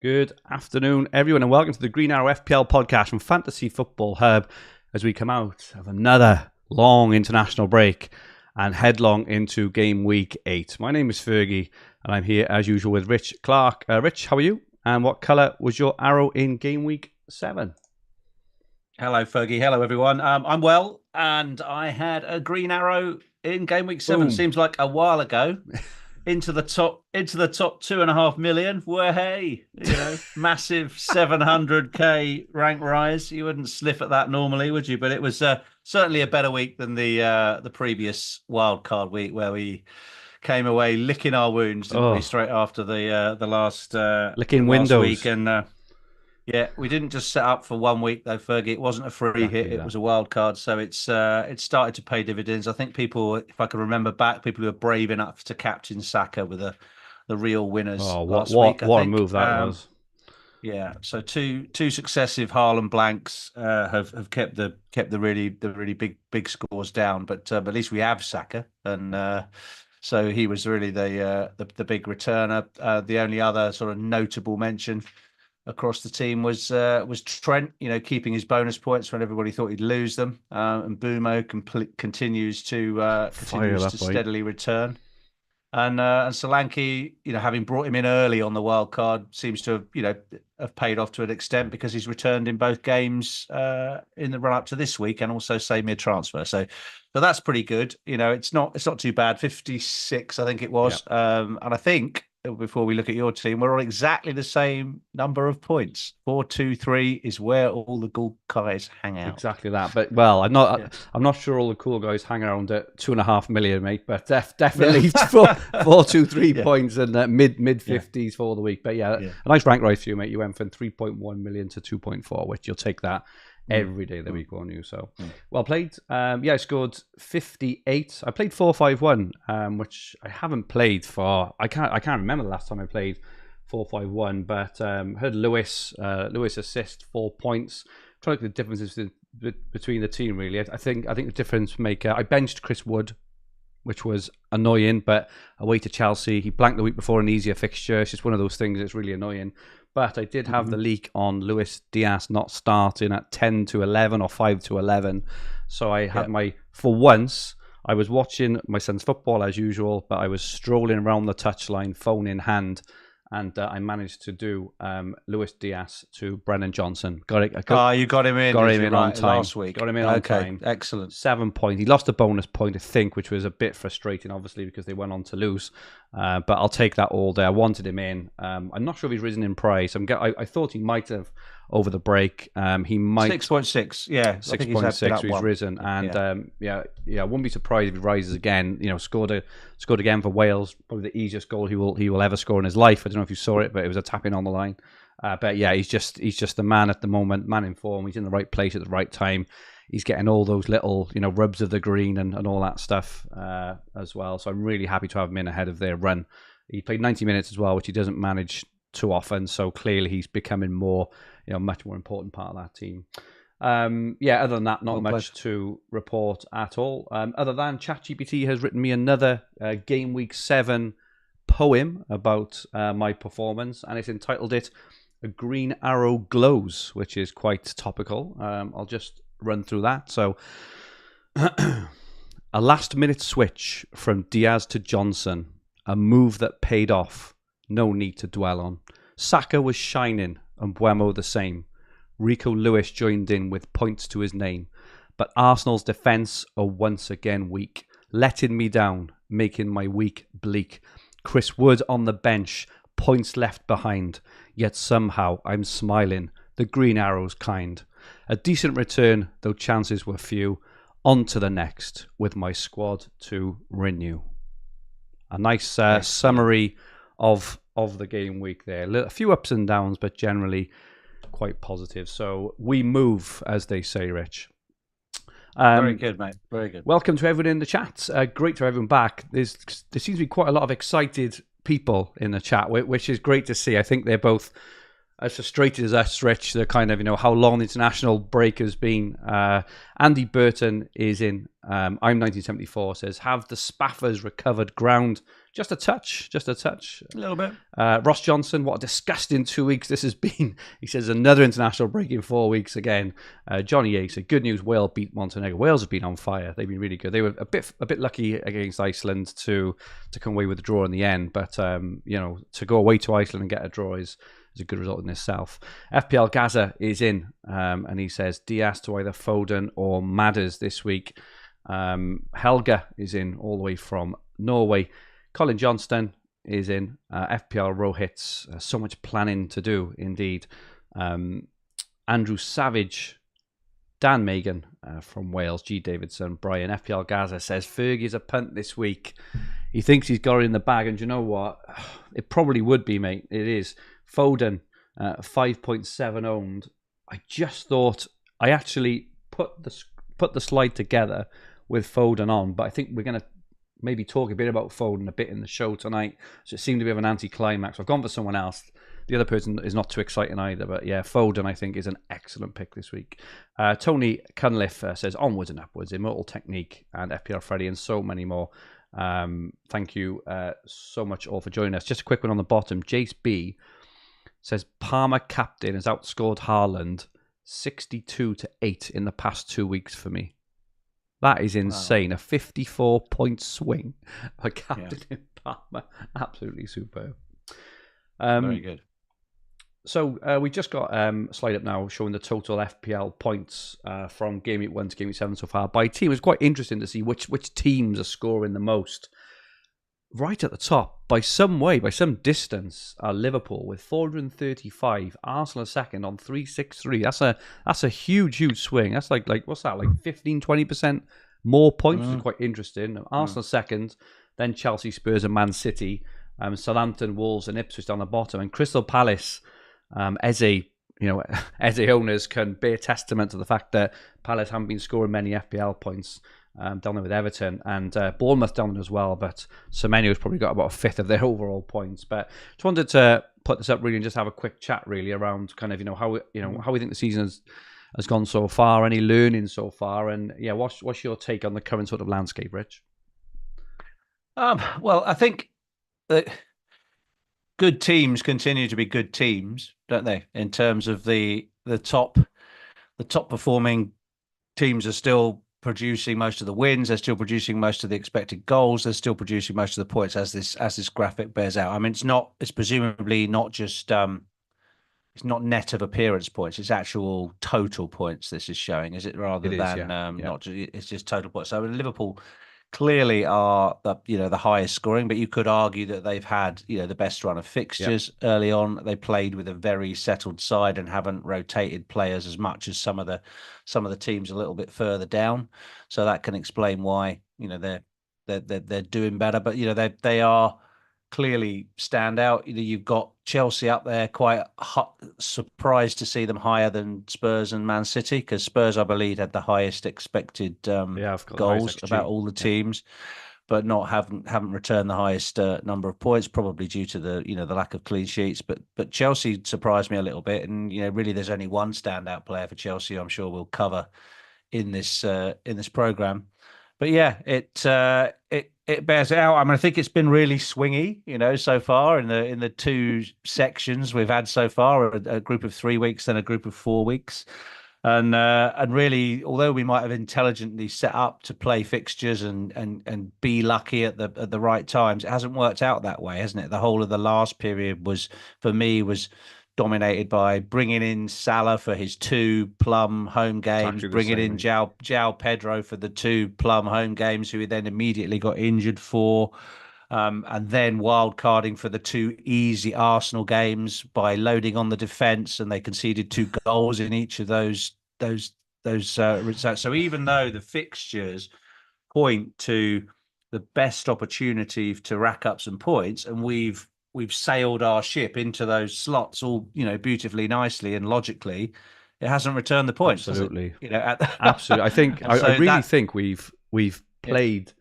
Good afternoon, everyone, and welcome to the Green Arrow FPL podcast from Fantasy Football Hub as we come out of another long international break and headlong into game week 8. My name is Fergie, and I'm here as usual with Rich Clarke. Rich, how are you? And what colour was your arrow in game week 7? Hello, Fergie. Hello, everyone. I'm well, and I had a green arrow in game week 7. Boom. Seems like a while ago. Into the top 2.5 million. Hey, massive 700k rank rise. You wouldn't sniff at that normally, would you? But it was certainly a better week than the previous wildcard week, where we came away licking our wounds, didn't we? Straight after the last licking windows week, and yeah, we didn't just set up for 1 week though, Fergie. It wasn't a free hit; it was a wild card. So it started to pay dividends. I think people, if I can remember back, people who were brave enough to captain Saka with the real winners last week. What a move that was! Yeah, so two successive Haaland blanks have kept the really big scores down. But at least we have Saka, and so he was really the big returner. The only other sort of notable mention across the team was Trent, keeping his bonus points when everybody thought he'd lose them, and Bumo continues to steadily return, and Solanke, having brought him in early on the wild card, seems to have paid off to an extent, because he's returned in both games in the run up to this week, and also say mid transfer. So that's pretty good. It's not too bad. 56, I think it was, and I think, before we look at your team, we're on exactly the same number of points. 4-2-3 is where all the cool guys hang out. Exactly that. But I'm not sure all the cool guys hang around at 2.5 million, mate. But definitely 4-2-3 points and mid 50s for the week. But a nice rank rise for you, mate. You went from 3.1 million to 2.4, which you'll take that every day of the week, won't you? So well played. I scored 58. I played 4-5-1, which I haven't played for. I can't remember the last time I played 4-5-1, but heard Lewis assist 4 points. Trying to look at the differences between the team, really. I think the difference maker, I benched Chris Wood, which was annoying, but away to Chelsea. He blanked the week before an easier fixture. It's just one of those things that's really annoying. But I did have the leak on Luis Diaz not starting at 10-11 or 5-11. So I had for once, I was watching my son's football as usual, but I was strolling around the touchline, phone in hand, and I managed to do Luis Diaz to Brennan Johnson. You got him in. Got him in on time last week. Got him in on time. Excellent. 7 points. He lost a bonus point, I think, which was a bit frustrating, obviously, because they went on to lose. But I'll take that all day. I wanted him in. I'm not sure if he's risen in price. I thought he might have over the break. He might 6.6. Yeah, 6.6. He's risen, and I wouldn't be surprised if he rises again. Scored again for Wales. Probably the easiest goal he will ever score in his life. I don't know if you saw it, but it was a tap in on the line. But yeah, he's just the man at the moment, man in form. He's in the right place at the right time. He's getting all those little, rubs of the green and all that stuff as well. So I'm really happy to have him in ahead of their run. He played 90 minutes as well, which he doesn't manage too often. So clearly he's becoming more, much more important part of that team. Other than that, not much to report at all. Other than ChatGPT has written me another Game Week 7 poem about my performance, and it's entitled it "A Green Arrow Glows," which is quite topical. I'll just run through that. So a last minute switch from Diaz to Johnson, a move that paid off, no need to dwell on. Saka was shining and Buemo the same. Rico Lewis joined in with points to his name, but Arsenal's defence are once again weak, letting me down, making my week bleak. Chris Wood on the bench, points left behind, yet somehow I'm smiling, the green arrow's kind. A decent return, though chances were few. On to the next, with my squad to renew. A nice summary of the game week there. A few ups and downs, but generally quite positive. So we move, as they say, Rich. Very good, mate. Very good. Welcome to everyone in the chat. Great to have everyone back. There seems to be quite a lot of excited people in the chat, which is great to see. I think they're both as frustrated as us, Rich, the kind of, how long the international break has been. Andy Burton is in. I'm 1974, says, have the Spaffers recovered ground? Just a touch. A little bit. Ross Johnson, what a disgusting 2 weeks this has been. He says, another international break in 4 weeks again. Johnny A said, good news, Wales beat Montenegro. Wales have been on fire. They've been really good. They were a bit lucky against Iceland to come away with a draw in the end. But, to go away to Iceland and get a draw is a good result in itself. FPL Gaza is in, and he says, Diaz to either Foden or Madders this week. Helga is in all the way from Norway. Colin Johnston is in. FPL Rohits. So much planning to do, indeed. Andrew Savage. Dan Megan from Wales. G. Davidson. Brian. FPL Gaza says, Fergie's a punt this week. He thinks he's got it in the bag, and you know what? It probably would be, mate. It is. Foden, 5.7 owned. I just thought I actually put the slide together with Foden on, but I think we're going to maybe talk a bit about Foden a bit in the show tonight. So it seemed to be of an anti-climax. I've gone for someone else. The other person is not too exciting either, but yeah, Foden I think is an excellent pick this week. Tony Cunliffe says onwards and upwards, immortal technique, and FPL Freddy, and so many more. Thank you so much all for joining us. Just a quick one on the bottom. Jace B says Palmer captain has outscored Haaland 62-8 in the past 2 weeks for me. That is insane. Wow. A 54-point swing for captain in Palmer. Absolutely superb. Very good. So we just got a slide up now showing the total FPL points from Gameweek 1 to Gameweek 7 so far by team. It's quite interesting to see which teams are scoring the most. Right at the top, by some distance, are Liverpool with 435. Arsenal are second on 363. That's a huge swing. That's like what's that? Like 15-20% more points. Which is quite interesting. Arsenal second, then Chelsea, Spurs, and Man City. Southampton, Wolves, and Ipswich down the bottom, and Crystal Palace. Eze owners can bear testament to the fact that Palace haven't been scoring many FPL points. Down there with Everton, and Bournemouth down there as well, but Semenyo's probably got about a fifth of their overall points. But just wanted to put this up really and just have a quick chat really around kind of how we think the season has gone so far, any learning so far, and what's your take on the current sort of landscape, Rich? Well, I think that good teams continue to be good teams, don't they? In terms of the top performing teams are still producing most of the wins. They're still producing most of the expected goals. They're still producing most of the points, as this graphic bears out. I mean, it's presumably not just it's not net of appearance points. It's actual total points. This is showing, is it, rather than not just, it's just total points. So Liverpool clearly are the highest scoring, but you could argue that they've had the best run of fixtures early on. They played with a very settled side and haven't rotated players as much as some of the teams a little bit further down. So that can explain why they're doing better. But they are clearly stand out. You've got Chelsea up there, quite surprised to see them higher than Spurs and Man City, because Spurs, I believe, had the highest expected goals about all the teams, but haven't returned the highest number of points, probably due to the lack of clean sheets. But Chelsea surprised me a little bit, and really there's only one standout player for Chelsea I'm sure we'll cover in this program. But yeah, it bears it out. I mean, I think it's been really swingy, so far in the two sections we've had so far, a group of 3 weeks, then a group of 4 weeks. And really, although we might have intelligently set up to play fixtures and be lucky at the right times, it hasn't worked out that way, hasn't it? The whole of the last period was dominated by bringing in Salah for his 2 plum home games, bringing in João Pedro for the 2 plum home games, who he then immediately got injured for, and then wildcarding for the 2 easy Arsenal games by loading on the defence, and they conceded 2 goals in each of those results. So even though the fixtures point to the best opportunity to rack up some points, and we've sailed our ship into those slots all, beautifully, nicely, and logically, it hasn't returned the points. Absolutely, absolutely. I think I really think we've played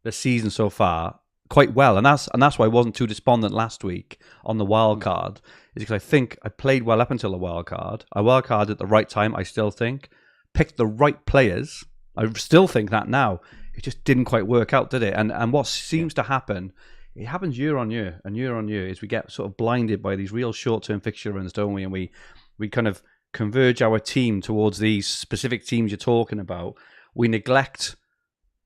the season so far quite well, and that's why I wasn't too despondent last week on the wild card. Is because I think I played well up until the wild card. I wild carded at the right time. I still think picked the right players. I still think that now. It just didn't quite work out, did it? And what seems to happen, it happens year on year and year on year, is we get sort of blinded by these real short-term fixture runs, don't we? And we kind of converge our team towards these specific teams you're talking about. We neglect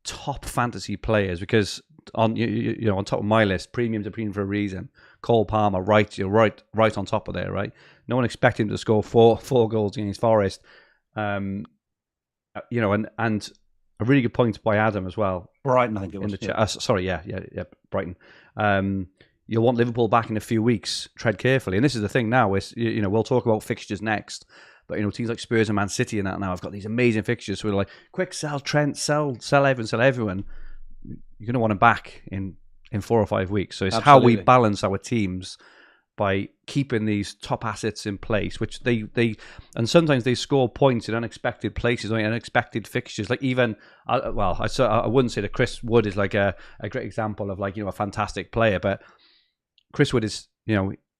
top fantasy players because on on top of my list, premiums are premium for a reason. Cole Palmer, you're right on top of there, right? No one expected him to score four goals against Forest. And a really good point by Adam as well. Brighton, I think it was. In the chat. Sorry, Brighton. You'll want Liverpool back in a few weeks. Tread carefully. And this is the thing now. Is we'll talk about fixtures next. But teams like Spurs and Man City and that now have got these amazing fixtures. So we're like, quick sell Trent, sell everyone. You're going to want them back in 4 or 5 weeks. So it's Absolutely. How we balance our teams by keeping these top assets in place, which they and sometimes they score points in unexpected places, or unexpected fixtures. Like even, I wouldn't say that Chris Wood is like a great example of a fantastic player, but Chris Wood is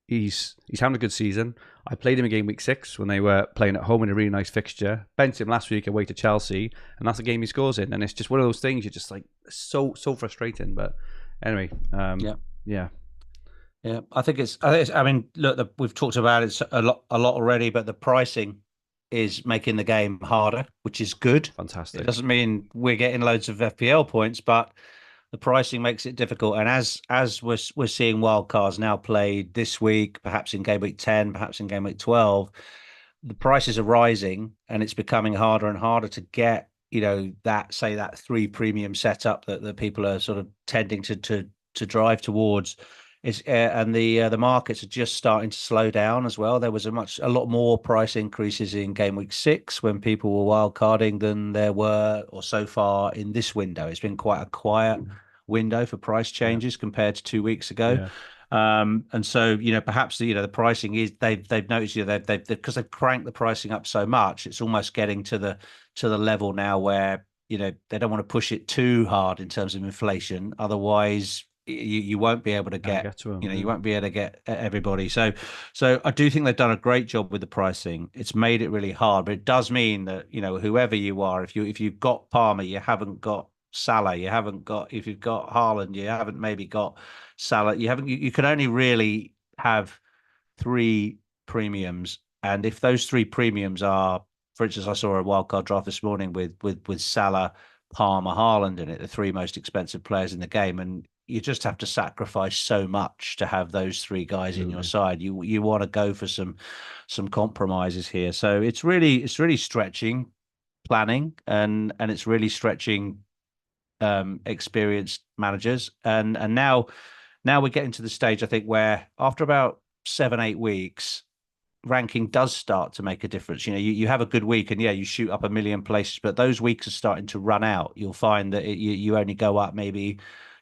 he's having a good season. I played him in Gameweek 6 when they were playing at home in a really nice fixture. Benched him last week away to Chelsea, and that's the game he scores in. And it's just one of those things you're just like so frustrating. But anyway, yeah. I think it's. I mean, look, we've talked about it a lot already, but the pricing is making the game harder, which is good. Fantastic. It doesn't mean we're getting loads of FPL points, but the pricing makes it difficult. And as we're seeing wild cards now played this week, perhaps in game week 10, perhaps in game week 12, the prices are rising, and it's becoming harder and harder to get that 3 premium setup that people are sort of tending to drive towards. And the markets are just starting to slow down as well. There was a lot more price increases in game week 6 when people were wildcarding than there were, or so far in this window. It's been quite a quiet window for price changes compared to 2 weeks ago. And so perhaps the pricing is they've noticed they've because they've cranked the pricing up so much, it's almost getting to the level now where they don't want to push it too hard in terms of inflation. Otherwise, you won't be able to get to them, you won't be able to get everybody. So I do think they've done a great job with the pricing. It's made it really hard, but it does mean that whoever you are, if you've got Palmer, you haven't got Salah, if you've got Haaland, you haven't maybe got Salah, you can only really have 3 premiums. And if those 3 premiums are, for instance, I saw a wildcard draft this morning with Salah, Palmer, Haaland in it, the 3 most expensive players in the game, and you just have to sacrifice so much to have those 3 guys in your side. You want to go for some compromises here. So it's really stretching planning, and it's really stretching experienced managers. And now we're getting to the stage, I think, where after about 7-8 weeks, ranking does start to make a difference. You have a good week and you shoot up 1 million places, but those weeks are starting to run out. You'll find that you only go up maybe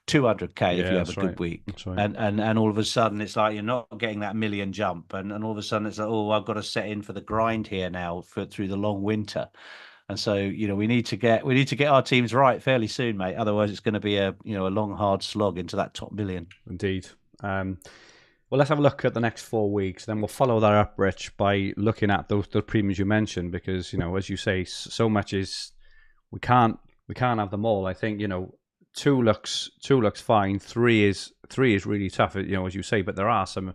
200k if you have a good week. Right. And all of a sudden it's like you're not getting that million jump, and all of a sudden it's like, oh, I've got to set in for the grind here now through the long winter. And so we need to get our teams right fairly soon, mate. Otherwise it's going to be a long hard slog into that top million. Indeed. Well, let's have a look at the next 4 weeks. Then we'll follow that up, Rich, by looking at those premiums you mentioned, because as you say, so much is we can't have them all. I think 2 looks fine. 3 is really tough, as you say. But there are some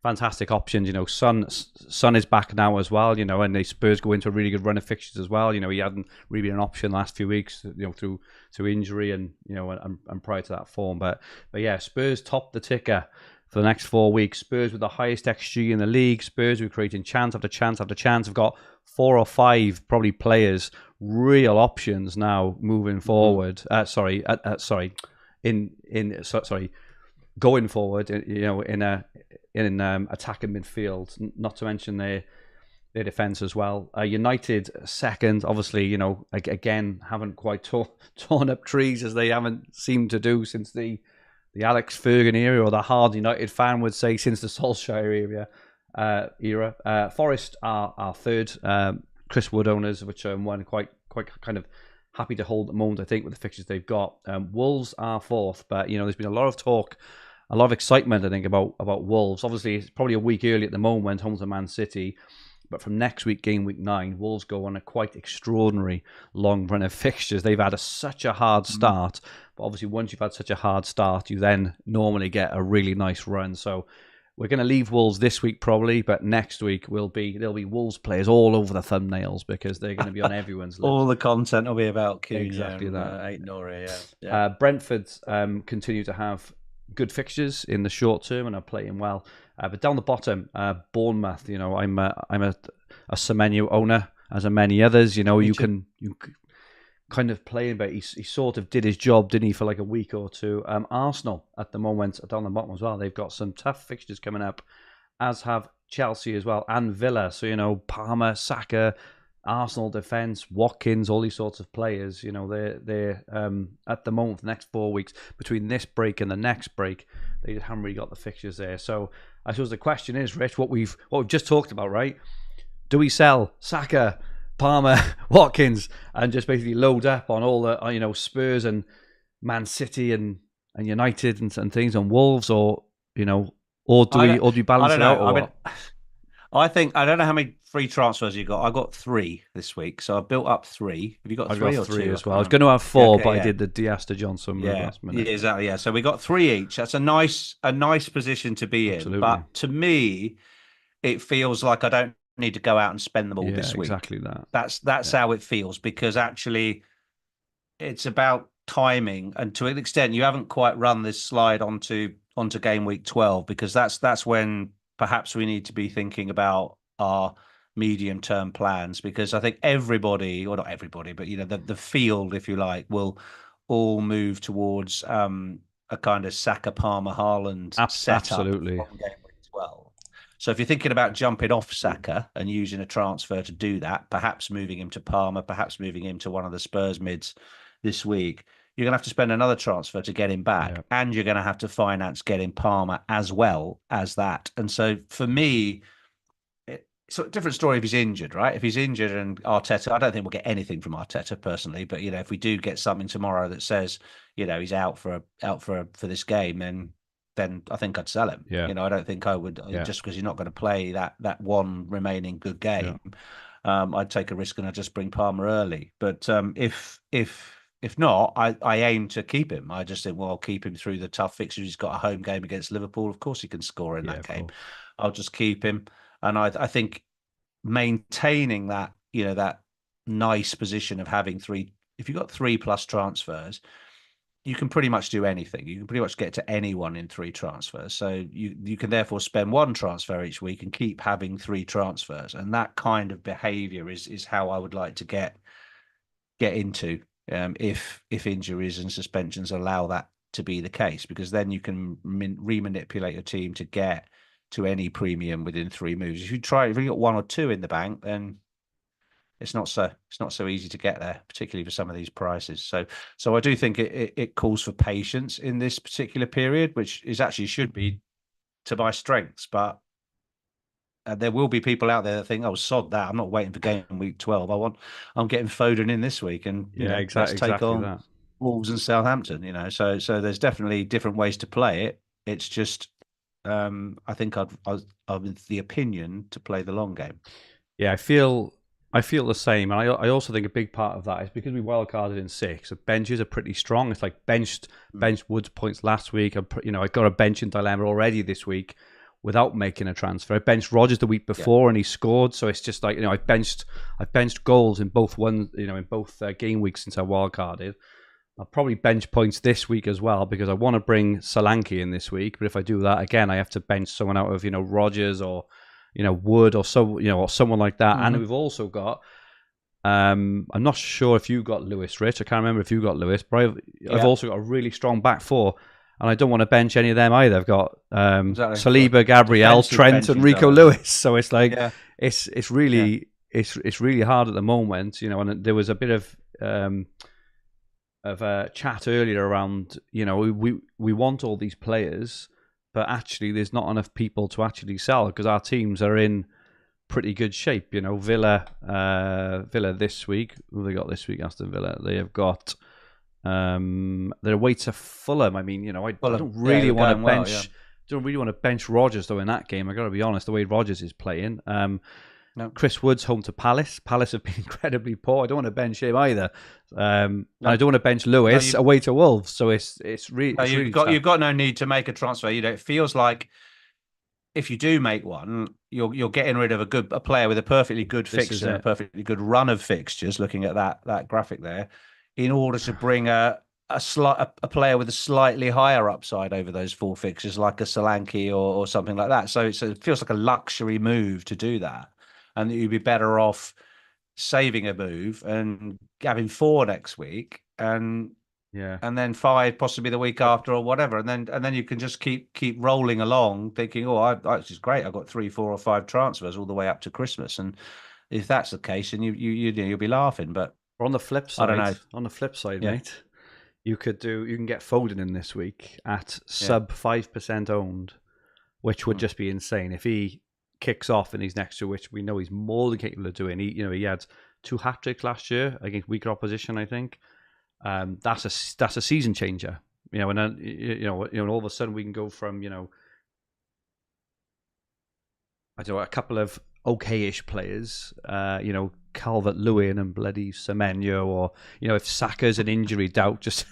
fantastic options. Son is back now as well. And the Spurs go into a really good run of fixtures as well. He hadn't really been an option the last few weeks. Through injury and and prior to that form. But yeah, Spurs top the ticker for the next 4 weeks. Spurs with the highest XG in the league. Spurs who are creating chance after chance after chance. Have got 4 or 5 probably players, real options now moving forward. Going forward. In attacking midfield. Not to mention their defense as well. United second, obviously. Again, haven't quite torn up trees as they haven't seemed to do since the Alex Fergie era, or the hard United fan would say since the Solskjaer era. Forest are third. Chris Wood owners, which one quite kind of happy to hold at the moment, I think, with the fixtures they've got. Wolves are fourth, but there's been a lot of talk, a lot of excitement, I think, about Wolves. Obviously, it's probably a week early at the moment, home to Man City. But from next week, game week 9, Wolves go on a quite extraordinary long run of fixtures. They've had such a hard start. But obviously, once you've had such a hard start, you then normally get a really nice run. So we're going to leave Wolves this week probably, but next week there'll be Wolves players all over the thumbnails because they're going to be on everyone's list. All the content will be about Cunha exactly that. Aït-Nouri, Brentford continue to have good fixtures in the short term and are playing well. But down the bottom, Bournemouth. I'm a Semenyo owner, as are many others. You can kind of play him, but he sort of did his job, didn't he, for like a week or two. Arsenal at the moment down the bottom as well. They've got some tough fixtures coming up, as have Chelsea as well and Villa. So Palmer, Saka, Arsenal defence, Watkins, all these sorts of players. They're at the moment for the next 4 weeks between this break and the next break. They haven't really got the fixtures there. So I suppose the question is, Rich, what we've just talked about, right? Do we sell Saka, Palmer, Watkins, and just basically load up on all the Spurs and Man City and United and things on Wolves, or do we balance it out? I think I don't know how many free transfers you got. I got 3 this week, so I built up 3. Have you got 3 or 2 as well? I was going to have 4, but I did the Diaz to Johnson last minute. Yeah, exactly. Yeah, so we got 3 each. That's a nice position to be in. But to me, it feels like I don't need to go out and spend them all this week. Exactly that. That's how it feels, because actually, it's about timing, and to an extent, you haven't quite run this slide onto game week 12, because that's when perhaps we need to be thinking about our medium-term plans, because I think everybody, or not everybody, but the field, if you like, will all move towards a kind of Saka, Palmer, Haaland setup absolutely on game week 12. So if you're thinking about jumping off Saka and using a transfer to do that, perhaps moving him to Palmer, perhaps moving him to one of the Spurs mids this week, you're going to have to spend another transfer to get him back. And you're going to have to finance getting Palmer as well as that. And so for me, it's a different story if he's injured, right? If he's injured and Arteta, I don't think we'll get anything from Arteta personally, but if we do get something tomorrow that says, he's out for this game, then I think I'd sell him. I don't think I would just because you're not going to play that one remaining good game. I'd take a risk and I'd just bring Palmer early. But if not, I aim to keep him. I just think, well, I'll keep him through the tough fixtures. He's got a home game against Liverpool. Of course, he can score in that game. I'll just keep him, and I think maintaining that that nice position of having 3. If you've got 3+ transfers, you can pretty much do anything. You can pretty much get to anyone in 3 transfers. So you can therefore spend 1 transfer each week and keep having 3 transfers. And that kind of behaviour is how I would like to get into if injuries and suspensions allow that to be the case, because then you can remanipulate your team to get to any premium within 3 moves. If you got 1 or 2 in the bank, then it's not so easy to get there, particularly for some of these prices. So I do think it calls for patience in this particular period, which is actually should be to my strengths. But there will be people out there that think, "Oh, sod that! I'm not waiting for game week 12. I'm getting Foden in this week, and let's take on that. Wolves and Southampton." So there's definitely different ways to play it. It's just I think I'm of the opinion to play the long game. Yeah, I feel the same, and I also think a big part of that is because we wildcarded in 6. So benches are pretty strong. It's like benched Woods points last week. I got a benching dilemma already this week without making a transfer. I benched Rodgers the week before and he scored. So it's just like I've benched goals in both game weeks since I wildcarded. I'll probably bench points this week as well because I want to bring Solanke in this week. But if I do that again, I have to bench someone out of Rodgers or Wood or or someone like that. And we've also got I'm not sure if you got Lewis, Rich. I can't remember if you got Lewis, but I've also got a really strong back 4, and I don't want to bench any of them either. I've got Saliba, Gabriel, Trent, and Rico Lewis. So it's like it's really hard at the moment, And there was a bit of a chat earlier around we want all these players, but actually there's not enough people to actually sell because our teams are in pretty good shape. Villa this week. Who have they got this week? Aston Villa. They have got their away to Fulham. I mean, I don't really want to bench. Well, don't really want to bench Rodgers though in that game. I got to be honest. The way Rodgers is playing. No. Chris Wood's home to Palace. Palace have been incredibly poor. I don't want to bench him either. No. I don't want to bench Lewis away to Wolves. So it's really. No, you've got no need to make a transfer. It feels like if you do make one, you're getting rid of a player with a perfectly good fixture, a perfectly good run of fixtures. Looking at that graphic there, in order to bring a player with a slightly higher upside over those 4 fixtures, like a Solanke or something like that. So it feels like a luxury move to do that. And you'd be better off saving a move and having 4 next week, and then 5 possibly the week after or whatever, and then you can just keep rolling along, thinking, this is great. I've got 3, 4, or 5 transfers all the way up to Christmas, and if that's the case, then you'll be laughing. But on the flip side, I don't know. On the flip side, mate, you can get Foden in this week at sub 5% owned, which would just be insane if he kicks off in these next 2, which we know he's more than capable of doing. He had 2 hat-tricks last year against weaker opposition, I think. That's a season changer. And then all of a sudden we can go from I don't know, a couple of okay-ish players, Calvert-Lewin and bloody Semenyo, or if Saka's an injury doubt, just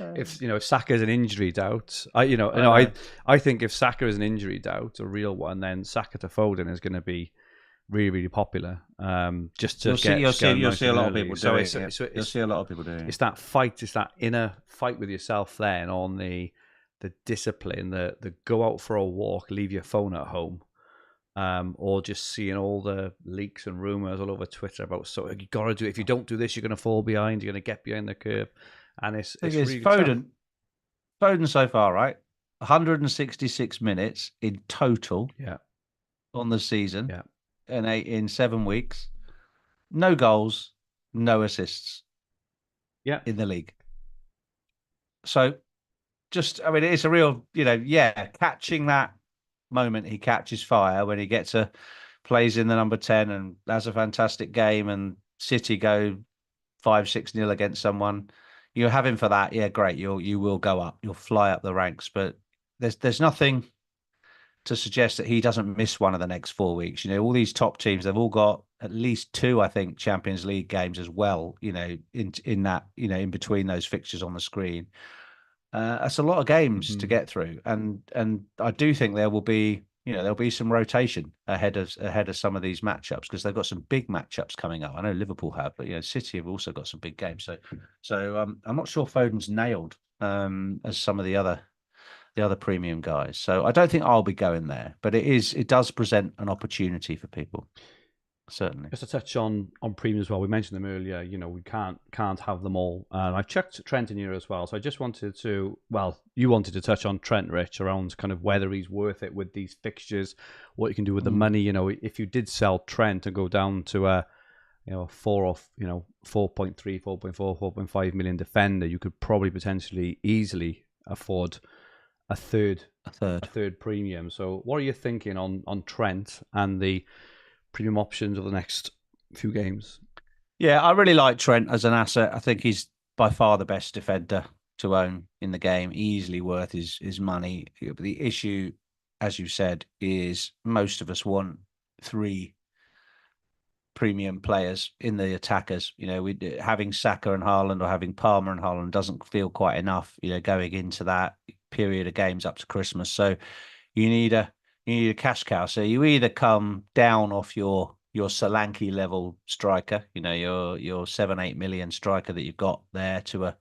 if Saka's an injury doubt, I think if Saka is an injury doubt, a real one, then Saka to Foden is going to be really, really popular. Just to you'll see a lot of people doing it. You'll see a lot of people doing it. It's that fight. It's that inner fight with yourself. Then on the discipline, the go out for a walk, leave your phone at home. Or just seeing all the leaks and rumors all over Twitter about you got to do it. If you don't do this, you're going to fall behind. You're going to get behind the curve, and it's really Foden so far, right? 166 minutes in total, on the season, in 7 weeks, no goals, no assists, in the league. So, it's a real, catching that moment he catches fire when he plays in the number 10 and has a fantastic game, and City go 5-6-0 against someone. You have him for that, great. You will go up, you'll fly up the ranks, but there's nothing to suggest that he doesn't miss one of the next 4 weeks. All these top teams, they've all got at least 2, I think, Champions League games as well. In that, in between those fixtures on the screen. That's a lot of games to get through, and I do think there will be some rotation ahead of some of these matchups, because they've got some big matchups coming up. I know Liverpool have, but City have also got some big games. So I'm not sure Foden's nailed as some of the other premium guys. So I don't think I'll be going there, but it does present an opportunity for people. Certainly. Just to touch on premium as well, we mentioned them earlier. We can't have them all. I've checked Trent in here as well, so I just wanted to. Well, you wanted to touch on Trent, Rich, around kind of whether he's worth it with these fixtures, what you can do with the money. If you did sell Trent and go down to a 4.3, 4.4, 4.5 million defender, you could probably potentially easily afford a third premium. So, what are you thinking on Trent and the premium options over the next few games? Yeah, I really like Trent as an asset. I think he's by far the best defender to own in the game, easily worth his money. But the issue, as you said, is most of us want 3 premium players in the attackers. Having Saka and Haaland or having Palmer and Haaland doesn't feel quite enough, going into that period of games up to Christmas. So you need a cash cow. So you either come down off your Solanke level striker, your 7-8 million striker that you've got there to a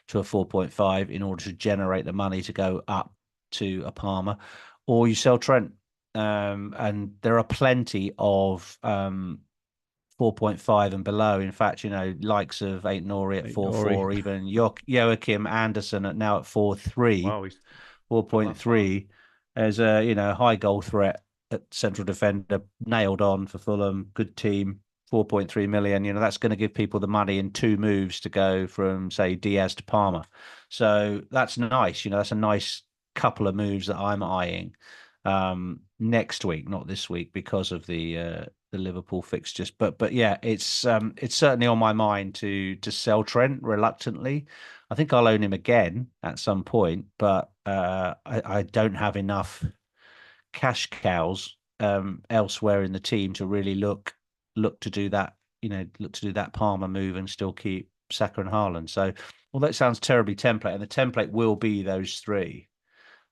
4.5 in order to generate the money to go up to a Palmer, or you sell Trent. And there are plenty of 4.5 and below. In fact, likes of Aït-Nouri at 4.4, even Joachim Anderson now at 4.3, 4.3. As a high goal threat at central defender, nailed on for Fulham, good team, 4.3 million. That's going to give people the money in 2 moves to go from, say, Diaz to Palmer. So that's nice. That's a nice couple of moves that I'm eyeing. next week, not this week, because of the Liverpool fixtures. But yeah, it's certainly on my mind to sell Trent reluctantly. I think I'll own him again at some point, but I don't have enough cash cows elsewhere in the team to really look to do that. Look to do that Palmer move and still keep Saka and Haaland. So, although it sounds terribly template, and the template will be those three,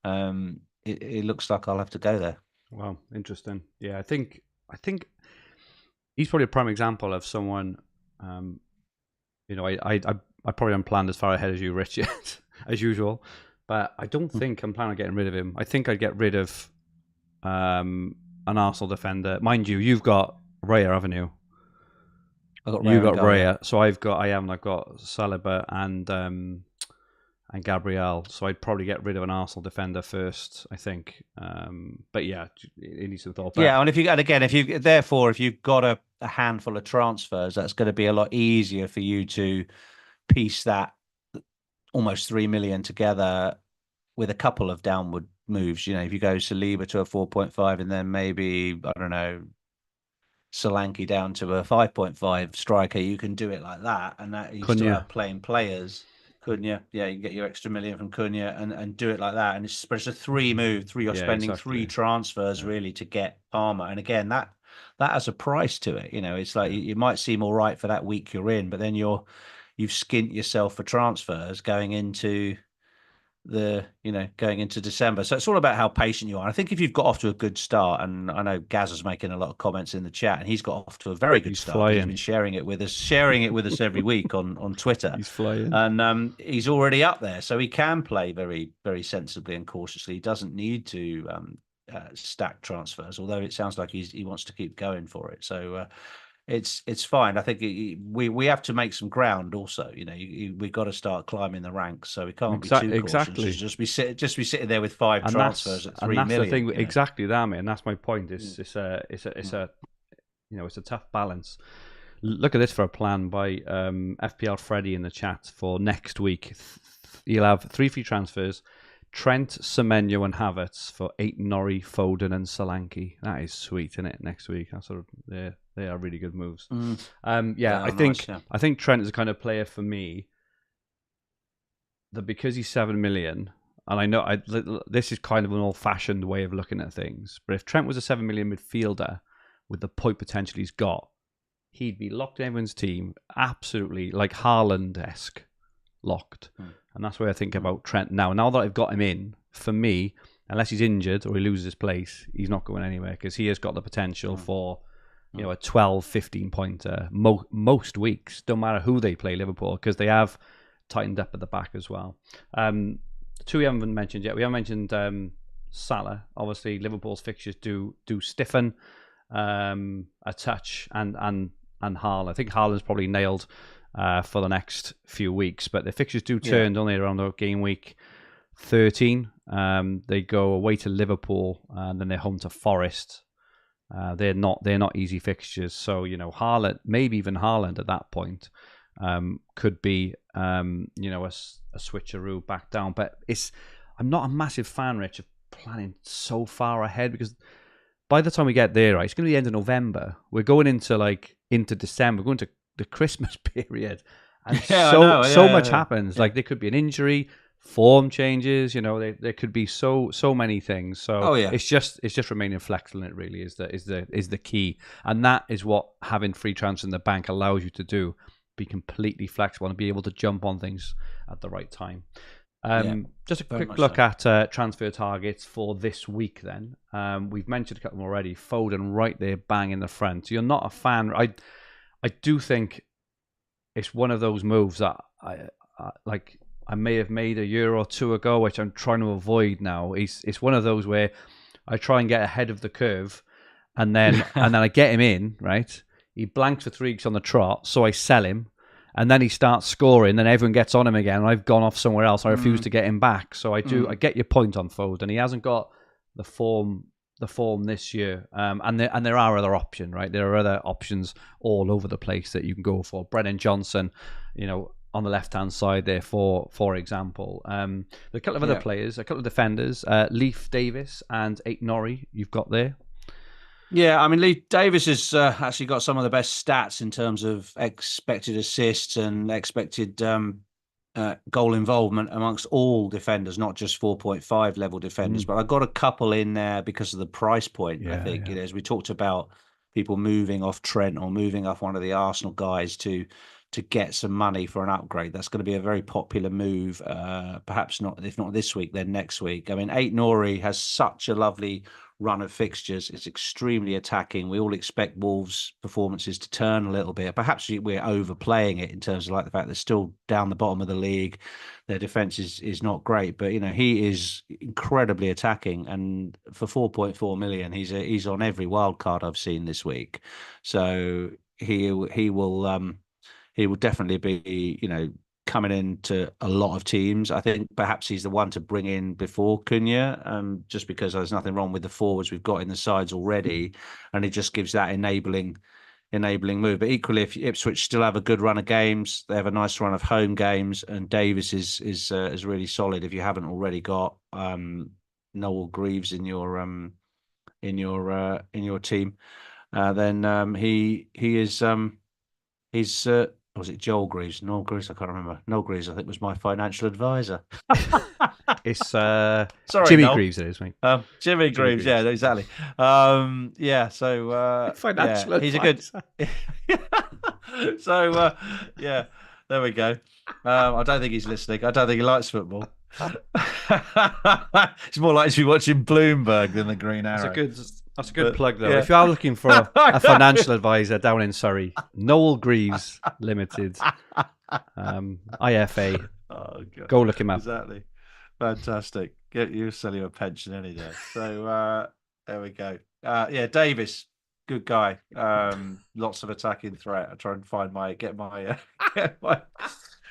it looks like I'll have to go there. Wow, interesting. Yeah, I think he's probably a prime example of someone. I probably haven't planned as far ahead as you, Rich, yet, as usual. But I don't think I'm planning on getting rid of him. I think I'd get rid of an Arsenal defender. Mind you, you've got Raya, haven't you? You've got Raya. So I've got Saliba and Gabriel. So I'd probably get rid of an Arsenal defender first, I think. But yeah, it needs some thought. Yeah, and if you've got a handful of transfers, that's going to be a lot easier for you to piece that almost 3 million together with a couple of downward moves. If you go Saliba to a 4.5 and then maybe, I don't know, Solanke down to a 5.5 striker, you can do it like that, and that you still have playing players. Cunha, yeah, you can get your extra million from Cunha and do it like that, and it's a three move. You're spending three transfers really to get Palmer, and again that has a price to it. It's like it might seem all right for that week you're in, but then you've skint yourself for transfers going into December. So it's all about how patient you are. I think if you've got off to a good start, and I know Gaz is making a lot of comments in the chat, and he's got off to a very good start. He's been sharing it with us every week on Twitter. He's flying, and he's already up there, so he can play very, very sensibly and cautiously. He doesn't need to stack transfers, although it sounds like he wants to keep going for it. So it's fine. I think we have to make some ground. Also, we've got to start climbing the ranks, so we can't be too cautious. Just be sitting there with five transfers at 3 million. And that's the thing, exactly that, mate. And that's my point. It's a tough balance. Look at this for a plan by FPL Fergie in the chat for next week. You'll have 3 free transfers: Trent, Semenyo, and Havertz for 8 Norrie, Foden, and Solanke. That is sweet, isn't it? Next week, they are really good moves. I think Trent is the kind of player for me that, because he's 7 million, and I know this is kind of an old-fashioned way of looking at things, but if Trent was a 7 million midfielder with the point potential he's got, he'd be locked in everyone's team, absolutely like Haaland-esque locked. And that's where I think about Trent now. Now that I've got him in, for me, unless he's injured or he loses his place, he's not going anywhere, because he has got the potential for a 12, 15 pointer most weeks, no matter who they play, Liverpool, because they have tightened up at the back as well. 2 we haven't mentioned yet. We haven't mentioned Salah. Obviously, Liverpool's fixtures do stiffen a touch, and Haaland. I think Haaland's probably nailed for the next few weeks, but the fixtures do turn, don't they, around the game week 13. They go away to Liverpool, and then they're home to Forest. They're not easy fixtures. So Haaland, maybe even Haaland at that point, could be a switcheroo back down. But I'm not a massive fan, Rich, of planning so far ahead, because by the time we get there, right, it's going to be the end of November. We're going into December. We're going to the Christmas period, and so much happens. Like, there could be an injury, form changes. There could be so many things. So it's just remaining flexible. It really is the key, and that is what having free transfers in the bank allows you to do. Be completely flexible and be able to jump on things at the right time. Just a quick look at transfer targets for this week then. We've mentioned a couple already. Foden right there, bang in the front. So you're not a fan. I do think it's one of those moves that I may have made a year or two ago, which I'm trying to avoid now. It's one of those where I try and get ahead of the curve, and then I get him in, right? He blanks for 3 weeks on the trot, so I sell him, and then he starts scoring, then everyone gets on him again, and I've gone off somewhere else. I refuse to get him back. So I get your point on Foden. He hasn't got the form this year, and there are other options, right? There are other options all over the place that you can go for. Brennan Johnson, on the left-hand side there, for example. A couple of other players, a couple of defenders, Leif Davis and Aït-Nouri you've got there. Yeah, I mean, Lee Davis has actually got some of the best stats in terms of expected assists and expected goal involvement amongst all defenders, not just 4.5 level defenders. But I got a couple in there because of the price point. I think, you know, as we talked about people moving off Trent or moving off one of the Arsenal guys to get some money for an upgrade. That's going to be a very popular move. Perhaps not, if not this week, then next week. I mean, Aït-Nouri has such a lovely run of fixtures. It's extremely attacking. We all expect Wolves' performances to turn a little bit. Perhaps we're overplaying it in terms of like the fact they're still down the bottom of the league. Their defense is not great, but you know, he is incredibly attacking. And for 4.4 million, he's on every wild card I've seen this week. So he will definitely be, you know, coming into a lot of teams. I think perhaps he's the one to bring in before Cunha, just because there's nothing wrong with the forwards we've got in the sides already, and it just gives that enabling move. But equally, if Ipswich still have a good run of games, they have a nice run of home games, and Davis is really solid. If you haven't already got Noel Greaves in your team, then he is he's. Was it Joel Greaves? Noel Greaves? I can't remember. Noel Greaves, I think, was my financial advisor. It's Sorry, Jimmy Noel. Greaves, it is, mate. Jimmy Greaves, yeah, exactly. Yeah, so financial he's advisor. a good. So yeah, there we go. I don't think he's listening. I don't think he likes football. It's more likely to be watching Bloomberg than the Green Arrow. That's a good plug, though. Yeah. If you are looking for a financial advisor down in Surrey, Noel Greaves Limited, IFA. Oh, God. Go look him up. Exactly. Fantastic. Get you selling a pension any day. So there we go. Yeah, Davis, good guy. Lots of attacking threat. I try and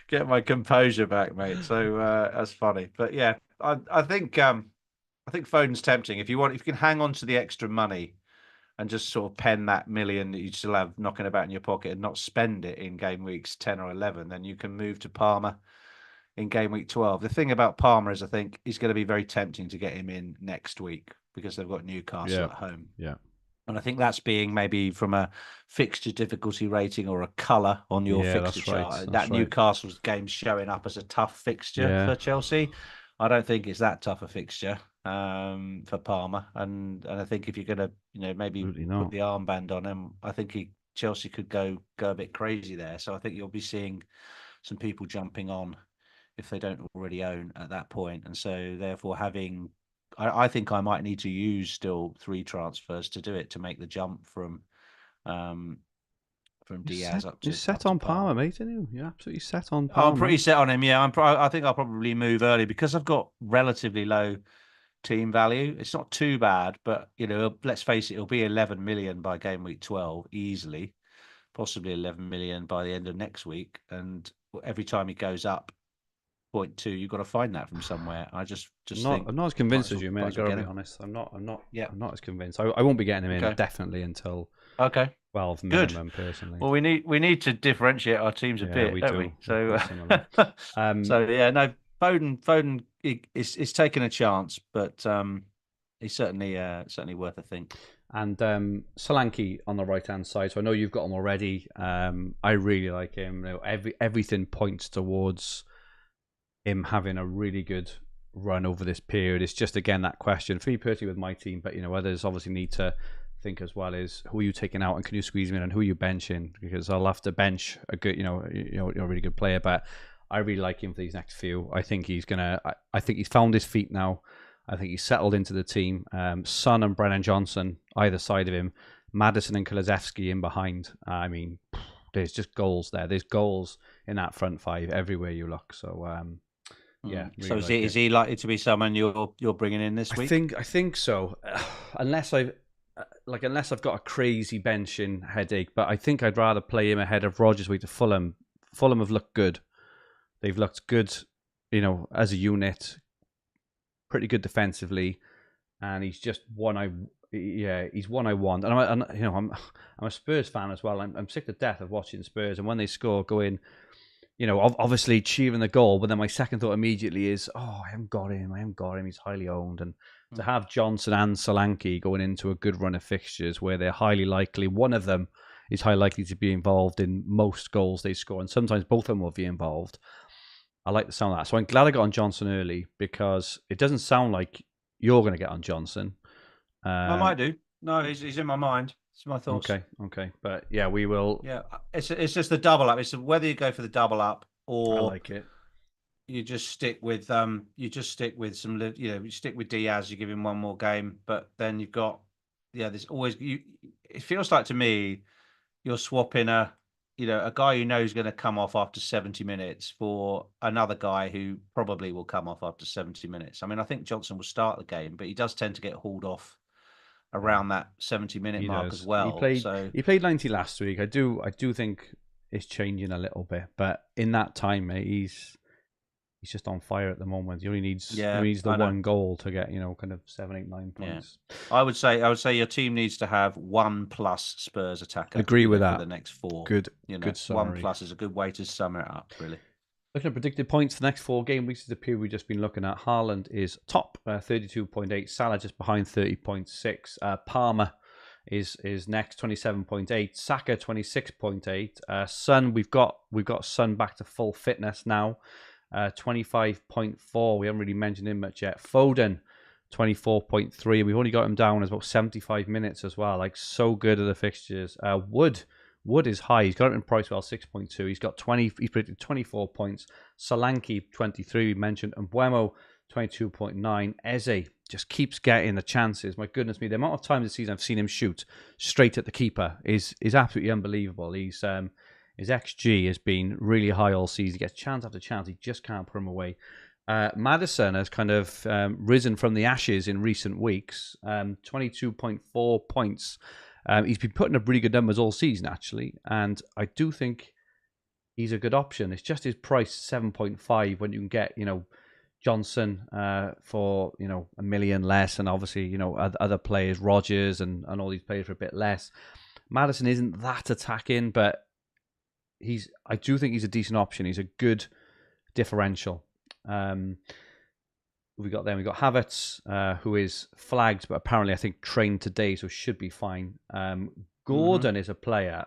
get my composure back, mate. So that's funny. But yeah, I think Foden's tempting. If you can hang on to the extra money and just sort of pen that million that you still have knocking about in your pocket and not spend it in game weeks 10 or 11, then you can move to Palmer in game week 12. The thing about Palmer is I think it's going to be very tempting to get him in next week because they've got Newcastle at home. Yeah. And I think that's being maybe from a fixture difficulty rating or a colour on your fixture chart. That Newcastle's game showing up as a tough fixture for Chelsea. I don't think it's that tough a fixture for Palmer, and I think if you're going to, you know, maybe put the armband on him, I think Chelsea could go a bit crazy there. So I think you'll be seeing some people jumping on if they don't already own at that point, and so therefore I think I might need to use still 3 transfers to do it to make the jump from Diaz up to. You're set on Palmer, mate, aren't you? You're absolutely set on Palmer. I'm pretty set on him. Yeah, I think I'll probably move early because I've got relatively low team value. It's not too bad, but you know, let's face it, it'll be 11 million by game week 12 easily, possibly 11 million by the end of next week. And every time he goes up 0.2, you've got to find that from somewhere. I just think I'm not as convinced as you, mate. I've got to be honest. I'm not as convinced. I won't be getting him in definitely until 12 minimum, personally. Well, we need to differentiate our teams a bit, don't we? So, so yeah, no, Foden is taking a chance, but he's certainly worth a think. And Solanke on the right hand side. So I know you've got him already. I really like him. You know, everything points towards him having a really good run over this period. It's just again that question for me personally with my team, but you know, others obviously need to think as well is who are you taking out and can you squeeze him in and who are you benching, because I'll have to bench a good, you know, a really good player, but I really like him for these next few. I think he's I think he's found his feet now. I think he's settled into the team. Son and Brennan Johnson either side of him, Maddison and Kulusevski in behind. I mean, there's just goals there. There's goals in that front five everywhere you look. So yeah. Really so is he likely to be someone you're bringing in this week? I think so. Unless I've got a crazy benching headache, but I think I'd rather play him ahead of Rodgers week to Fulham. Fulham have looked good. They've looked good, you know, as a unit. Pretty good defensively, and he's just he's one I want. And I'm a Spurs fan as well. I'm sick to death of watching Spurs, and when they score, going, obviously cheering the goal, but then my second thought immediately is, I haven't got him. He's highly owned. And to have Johnson and Solanke going into a good run of fixtures where they're highly likely, one of them is highly likely to be involved in most goals they score, and sometimes both of them will be involved. I like the sound of that. So I'm glad I got on Johnson early, because it doesn't sound like you're going to get on Johnson. I might do. No, he's in my mind. It's my thoughts. Okay. But yeah, we will. Yeah, it's just the double up. It's whether you go for the double up or I like it. You just stick with some, you stick with Diaz. You give him one more game, but then you've got, there's always it feels like to me you're swapping a guy who knows going to come off after 70 minutes for another guy who probably will come off after 70 minutes. I mean, I think Johnson will start the game, but he does tend to get hauled off around that 70-minute mark as well. He played 90 last week. I do think it's changing a little bit, but in that time, mate, he's just on fire at the moment. He only needs the one goal to get kind of 7, 8, 9 points. Yeah. I would say your team needs to have 1+ Spurs attacker. Agree with that. For the next 4. Good summary. 1+ is a good way to sum it up, really. Looking at predicted points for the next 4 game weeks is the period we've just been looking at. Haaland is top, 32.8. Salah just behind, 30.6. Palmer is next, 27.8. Saka 26.8. Son, we've got Son back to full fitness now, 25.4. We haven't really mentioned him much yet. Foden 24.3. We've only got him down as about 75 minutes as well. Like, so good at the fixtures. Wood is high. He's got it in Pricewell, 6.2. He's got 20. He's predicted 24 points. Solanke 23. We mentioned, and Buemo 22.9. Eze just keeps getting the chances. My goodness me, the amount of times this season I've seen him shoot straight at the keeper is absolutely unbelievable. His XG has been really high all season. He gets chance after chance. He just can't put him away. Maddison has kind of risen from the ashes in recent weeks. 22.4 points. He's been putting up really good numbers all season, actually, and I do think he's a good option. It's just his price, 7.5, when you can get, Johnson for, $1 million less, and obviously, other players, Rodgers and all these players for a bit less. Maddison isn't that attacking, but I do think he's a decent option. He's a good differential. We got Havertz, who is flagged, but apparently I think trained today, so should be fine. Gordon is a player.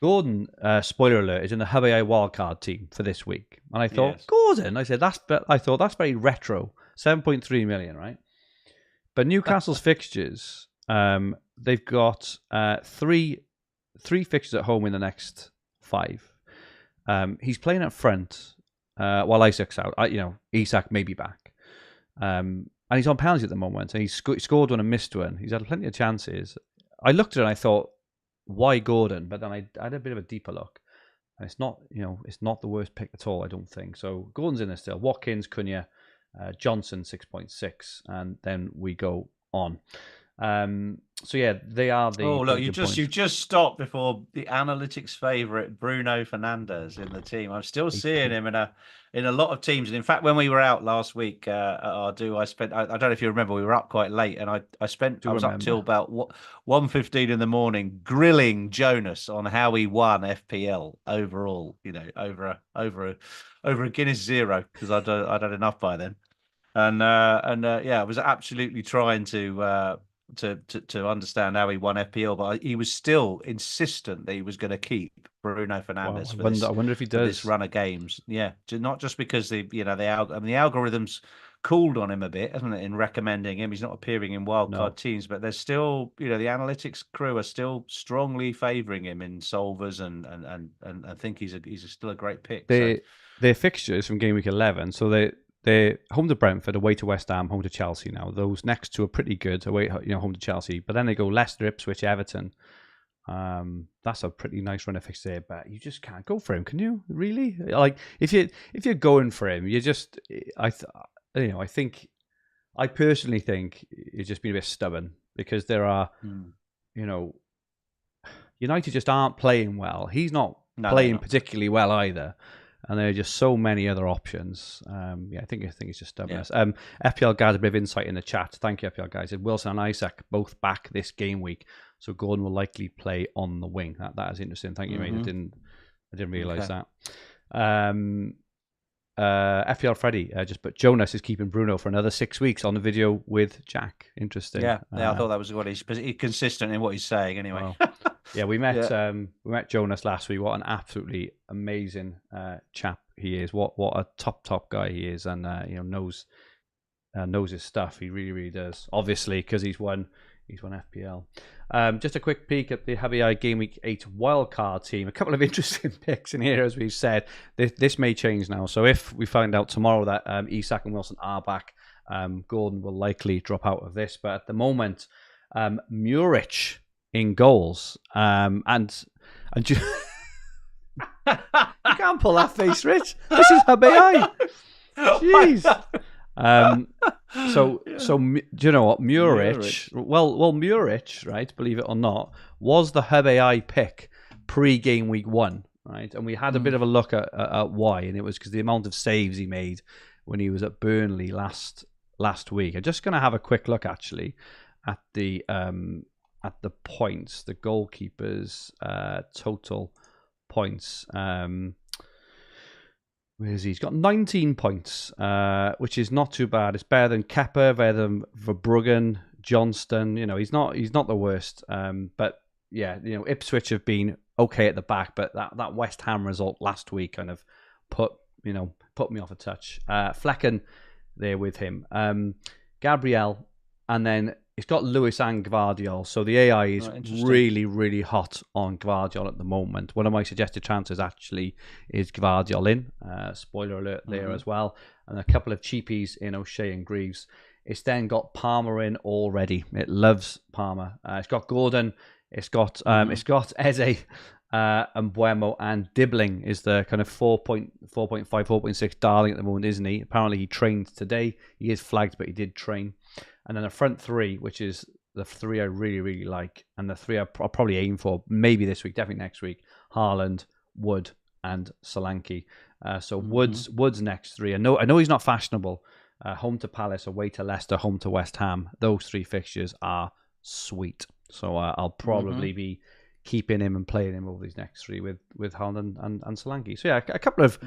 Gordon, spoiler alert, is in the HBI wildcard team for this week, and I thought, yes. Gordon. I said that's very retro. 7.3 million, right? But Newcastle's fixtures, they've got three fixtures at home in the next 5. He's playing up front. While Isaac's out, Isak may be back. And he's on penalties at the moment, and he scored one and missed one. He's had plenty of chances. I looked at it and I thought, why Gordon? But then I had a bit of a deeper look, and it's not the worst pick at all, I don't think. So Gordon's in there still. Watkins, Cunha, Johnson 6.6, and then we go on. So yeah, they are the. Oh look, you just stopped before the analytics favourite Bruno Fernandes in the team. I'm still seeing him in a lot of teams, and in fact, when we were out last week at our I spent. I don't know if you remember, we were up quite late, and I was up till about 1:15 in the morning grilling Jonas on how he won FPL overall. Over a Guinness Zero, because I'd had enough by then, and I was absolutely trying to understand how he won FPL, but he was still insistent that he was going to keep Bruno Fernandes I wonder if he does this run of games. Yeah, not just because the algorithms cooled on him a bit, hasn't it, in recommending him. He's not appearing in wildcard teams, but there's still, the analytics crew are still strongly favouring him in solvers, and I think he's still a great pick. Their fixtures from game week 11, so they're home to Brentford, away to West Ham, home to Chelsea now. Those next two are pretty good, away, home to Chelsea. But then they go Leicester, Ipswich, Everton. That's a pretty nice run of fixtures there, but you just can't go for him, can you? Really? Like, if you're going for him, you just, I personally think you're just being a bit stubborn, because there are, United just aren't playing well. He's not playing particularly well either. And there are just so many other options. I think it's just stubbornness. Yeah. FPL guys, a bit of insight in the chat. Thank you, FPL guys. Wilson and Isaac both back this game week, so Gordon will likely play on the wing. That is interesting. Thank you, mate. I didn't realise that. FPL Freddy just put Jonas is keeping Bruno for another 6 weeks on the video with Jack. Interesting. Yeah, I thought that was what he's consistent in what he's saying. Anyway, wow. Yeah, we met Jonas last week. What an absolutely amazing chap he is. What a top guy he is, and knows his stuff. He really does. Obviously, because he's won FPL. Just a quick peek at the Hubby Eye Game Week 8 wildcard team. A couple of interesting picks in here, as we've said. This may change now. So if we find out tomorrow that Isak and Wilson are back, Gordon will likely drop out of this. But at the moment, Murich in goals. And you can't pull that face, Rich. This is Hubby Eye. Jeez. So do you know what Murich? Well, Murich, right? Believe it or not, was the Hubby Eye pick pre-game week 1, right? And we had a bit of a look at why, and it was because the amount of saves he made when he was at Burnley last week. I'm just going to have a quick look actually at the points, the goalkeepers' total points. Where is he? He's got 19 points, which is not too bad. It's better than Kepa, better than Verbruggen, Johnston. He's not the worst. But yeah, Ipswich have been okay at the back, but that West Ham result last week kind of put me off a touch. Flecken there with him, Gabriel, and then it's got Lewis and Gvardiol. So the AI is really hot on Gvardiol at the moment. One of my suggested transfers actually is Gvardiol in. Spoiler alert there as well. And a couple of cheapies in O'Shea and Greaves. It's then got Palmer in already. It loves Palmer. It's got Gordon. It's got Eze, Mbuemo, and Dibbling is the kind of 4.5, 4.6 darling at the moment, isn't he? Apparently he trained today. He is flagged, but he did train. And then a front three, which is the three I really like, and the three I'll probably aim for maybe this week, definitely next week: Haaland, Wood, and Solanke. So Wood's next three. I know he's not fashionable. Home to Palace, away to Leicester, home to West Ham. Those 3 fixtures are sweet. So I'll probably be keeping him and playing him over these next 3 with Haaland and Solanke. So yeah, a couple of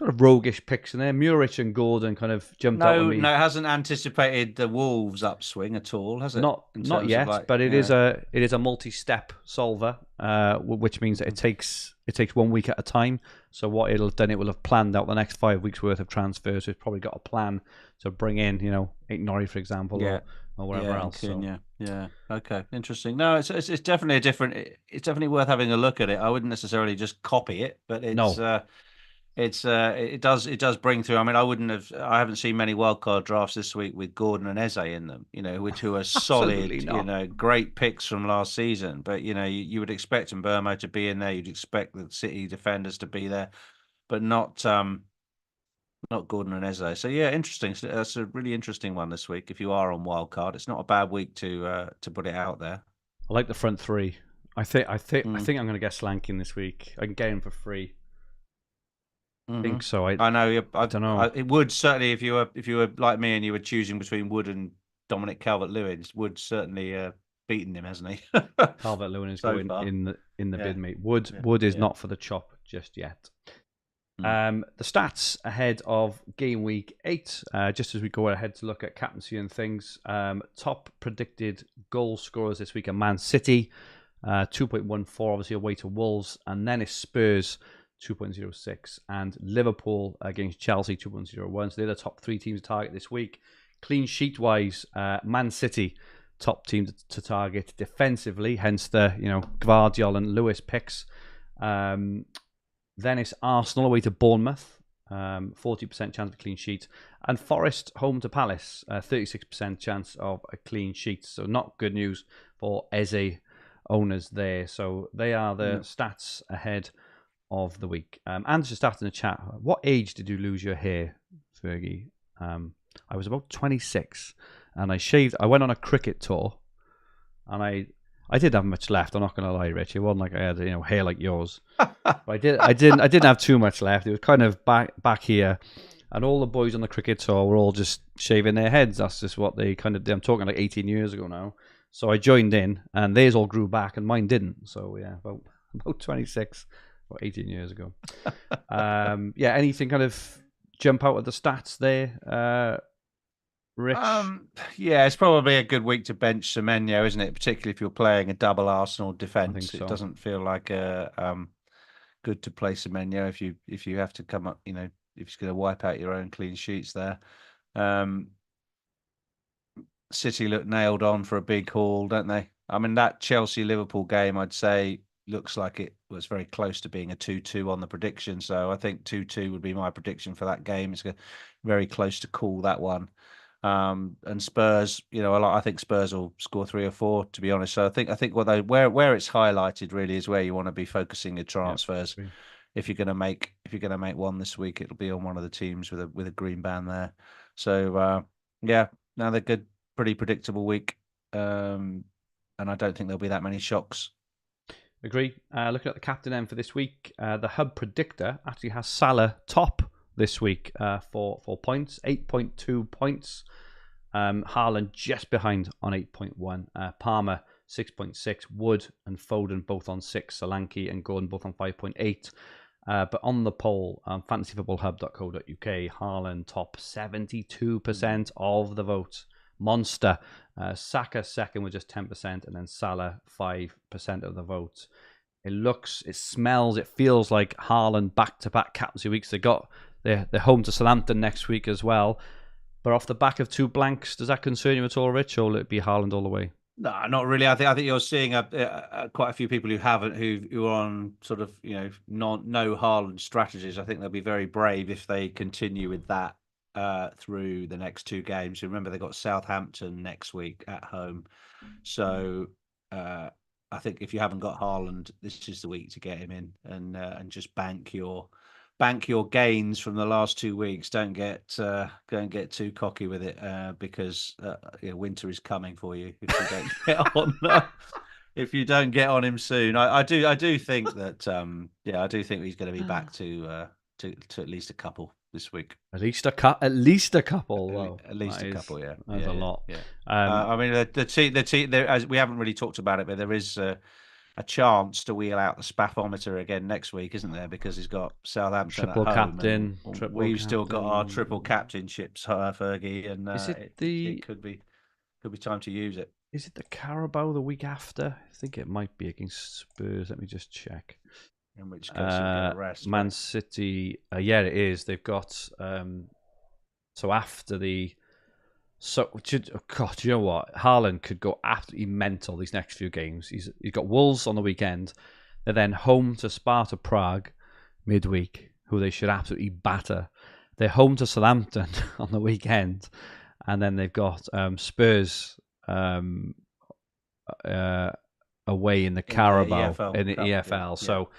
roguish picks in there. Murich and Gordon kind of jumped out at me. No, it hasn't anticipated the Wolves upswing at all, has it? Not yet, but it is a multi-step solver, which means that it takes 1 week at a time. So what it will have planned out the next 5 weeks worth of transfers. So it's probably got a plan to bring in, Ignori, for example, or whatever else. Yeah. Okay. Interesting. No, it's definitely a different. It's definitely worth having a look at it. I wouldn't necessarily just copy it, but it does bring through. I mean, I haven't seen many wildcard drafts this week with Gordon and Eze in them, who are solid, great picks from last season. But you would expect Mbuemo to be in there. You'd expect the City defenders to be there, but not Gordon and Eze. So yeah, interesting. That's a really interesting one this week. If you are on wildcard, it's not a bad week to put it out there. I like the front 3. I think I'm going to get Slanking this week. I can get him for free. I think so. I know. I don't know. It would certainly, if you were like me and you were choosing between Wood and Dominic Calvert-Lewin, Wood certainly beaten him, hasn't he? Calvert-Lewin is going in the bid, mate. Wood is not for the chop just yet. The stats ahead of game week 8, just as we go ahead to look at captaincy and things. Top predicted goal scorers this week are Man City, 2.14, obviously away to Wolves, and then it's Spurs, 2.06, and Liverpool against Chelsea, 2.01. So they're the top 3 teams to target this week. Clean sheet wise, Man City, top team to target defensively, hence the Gvardiol and Lewis picks. Then it's Arsenal away to Bournemouth, 40% chance of a clean sheet. And Forest home to Palace, 36% chance of a clean sheet. So not good news for Eze owners there. So they are the stats ahead of the week. And just after the chat, what age did you lose your hair, Fergie? I was about 26, and I went on a cricket tour, and I didn't have much left. I'm not going to lie, Rich. It wasn't like I had hair like yours. But I didn't have too much left. It was kind of back here, and all the boys on the cricket tour were all just shaving their heads. That's just what they kind of did. I'm talking like 18 years ago now. So I joined in, and theirs all grew back, and mine didn't. So yeah, about 26. about 18 years ago. Yeah, anything kind of jump out of the stats there, Rich? Yeah, it's probably a good week to bench Semenyo, isn't it? Particularly if you're playing a double Arsenal defence. So. It doesn't feel like good to play Semenyo if you have to come up, if you're going to wipe out your own clean sheets there. City look nailed on for a big haul, don't they? I mean, that Chelsea-Liverpool game, I'd say, looks like it was very close to being a 2-2 on the prediction. So I think 2-2 would be my prediction for that game. It's very close to call that one. And Spurs, I think Spurs will score 3 or 4, to be honest. So I think where it's highlighted really is where you want to be focusing your transfers. Yeah, if you're going to make one this week, it'll be on one of the teams with a green band there. So yeah, now they're good. Pretty predictable week, and I don't think there'll be that many shocks. Agree. Looking at the captain end for this week, the Hub Predictor actually has Salah top this week for points, 8.2 points. Haaland just behind on 8.1. Palmer 6.6. Wood and Foden both on 6. Solanke and Gordon both on 5.8. But on the poll, fantasyfootballhub.co.uk, Haaland top 72% of the vote. Monster. Saka second with just 10%, and then Salah 5% of the vote. It smells, it feels like Haaland back-to-back captaincy weeks. They're home to Southampton next week as well. But off the back of 2 blanks, does that concern you at all, Rich, or will it be Haaland all the way? No, not really. I think you're seeing quite a few people who are on sort of no Haaland strategies. I think they'll be very brave if they continue with that through the next 2 games. Remember, they've got Southampton next week at home. So I think if you haven't got Haaland, this is the week to get him in and just bank your gains from the last 2 weeks. Don't get too cocky with it because winter is coming for you if you don't get on. If you don't get on him soon, I do think that I do think he's going to be back to at least a couple this week. At least a couple. Wow. At least a couple. Yeah, that's a lot. Yeah. I mean, the team. As we haven't really talked about it, but there is a chance to wheel out the spaffometer again next week, isn't there? Because he's got Southampton triple at home, captain. We've still got our triple captainships, Fergie, and it could be time to use it. Is it the Carabao the week after? I think it might be against Spurs. Let me just check. In which case, you'll get a rest. Man City. Yeah, it is. They've got. So after the. God, you know what? Haaland could go absolutely mental these next few games. He's got Wolves on the weekend. They're then home to Sparta Prague midweek, who they should absolutely batter. They're home to Southampton on the weekend, and then they've got Spurs away in the Carabao in the EFL. Yeah. So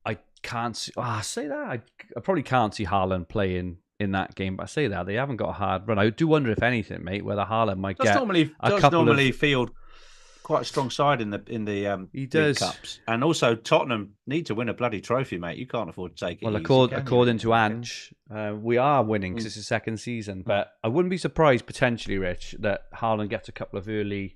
I can't see. I say that I probably can't see Haaland playing in that game, but I say that they haven't got a hard run. I do wonder, if anything, mate, whether Haaland might normally field quite a strong side in the he does. Cups, and also Tottenham need to win a bloody trophy, mate. You can't afford to take it. Well, according to Ange, we are winning because it's his second season. But I wouldn't be surprised potentially, Rich, that Haaland gets a couple of early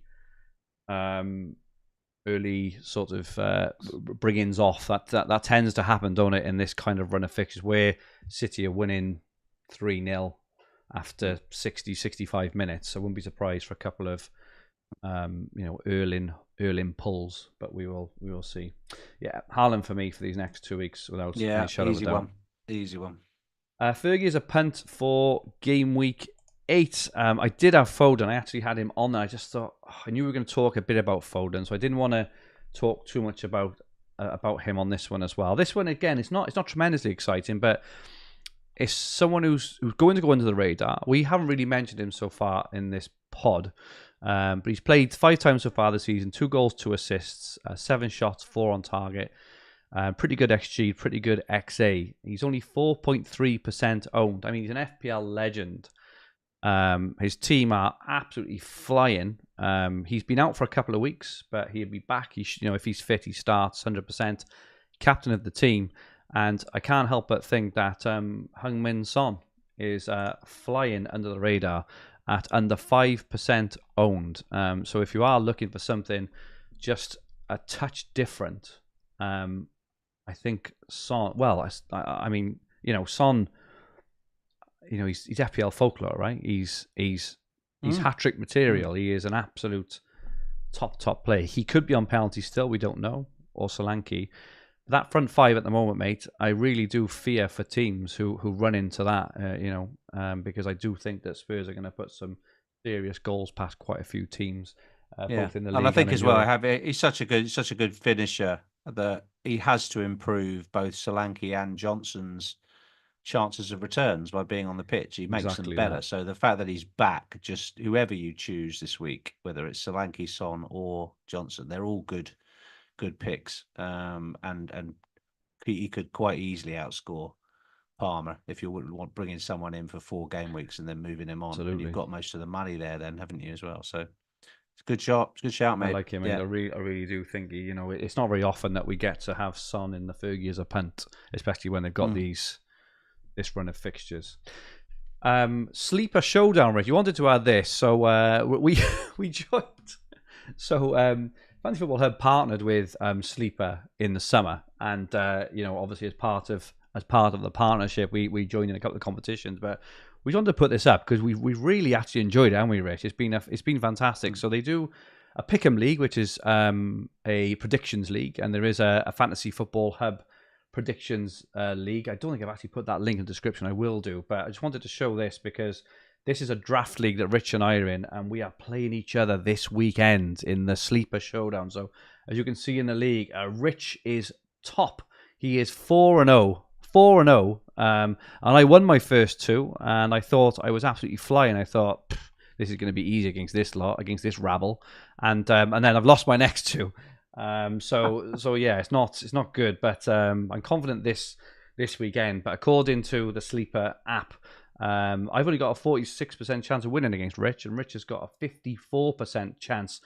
sort of bring-ins off. That tends to happen, don't it, in this kind of run of fixtures where City are winning 3-0 after 60-65 minutes. So I wouldn't be surprised for a couple of early pulls, but we will see. Yeah, Haaland for me for these next 2 weeks without any shadow of a doubt. Easy one. Fergie is a punt for game week 8. I did have Foden. I actually had him on there. I just thought I knew we were going to talk a bit about Foden, so I didn't want to talk too much about him on this one as well. This one again, it's not tremendously exciting, but it's someone who's going to go under the radar. We haven't really mentioned him so far in this pod, but he's played 5 times so far this season, 2 goals, 2 assists, 7 shots, 4 on target. Pretty good XG, pretty good XA. He's only 4.3% owned. I mean, he's an FPL legend. His team are absolutely flying. He's been out for a couple of weeks, but he'll be back. If he's fit, he starts 100%. Captain of the team. And I can't help but think that Heung-min Son is flying under the radar at under 5% owned. So if you are looking for something just a touch different, I think Son. Well, I mean, Son. He's FPL folklore, right? He's hat trick material. He is an absolute top player. He could be on penalty still. We don't know. Or Solanke. That front five at the moment, mate, I really do fear for teams who run into that, because I do think that Spurs are going to put some serious goals past quite a few teams, both in the league and I think as well, Europe. he's such a good finisher that he has to improve both Solanke and Johnson's chances of returns by being on the pitch. He makes them better. So the fact that he's back, just whoever you choose this week, whether it's Solanke, Son, or Johnson, they're all good picks. And he could quite easily outscore Palmer if you wouldn't want bringing someone in for 4 game weeks and then moving him on. Absolutely. And you've got most of the money there, then, haven't you, as well? So it's a good shot. It's a good shout, mate. I like him. Yeah. I really do think it's not very often that we get to have Son in the Fergie as a punt, especially when they've got this run of fixtures. Sleeper showdown, Rick. You wanted to add this, so we joined. So Fantasy Football Hub partnered with Sleeper in the summer, and obviously as part of the partnership, we joined in a couple of competitions. But we wanted to put this up because we really actually enjoyed it, haven't we, Rich? It's been fantastic. So they do a Pick'em League, which is a predictions league, and there is a Fantasy Football Hub predictions league. I don't think I've actually put that link in the description. I will do, but I just wanted to show this because this is a draft league that Rich and I are in, and we are playing each other this weekend in the Sleeper Showdown. So as you can see in the league, Rich is top. He is 4-0. 4-0. And I won my first 2, and I thought I was absolutely flying. I thought, this is going to be easy against this lot, against this rabble. And then I've lost my next 2. So yeah, it's not good, but I'm confident this weekend. But according to the Sleeper app, I've only got a 46% chance of winning against Rich, and Rich has got a 54% chance.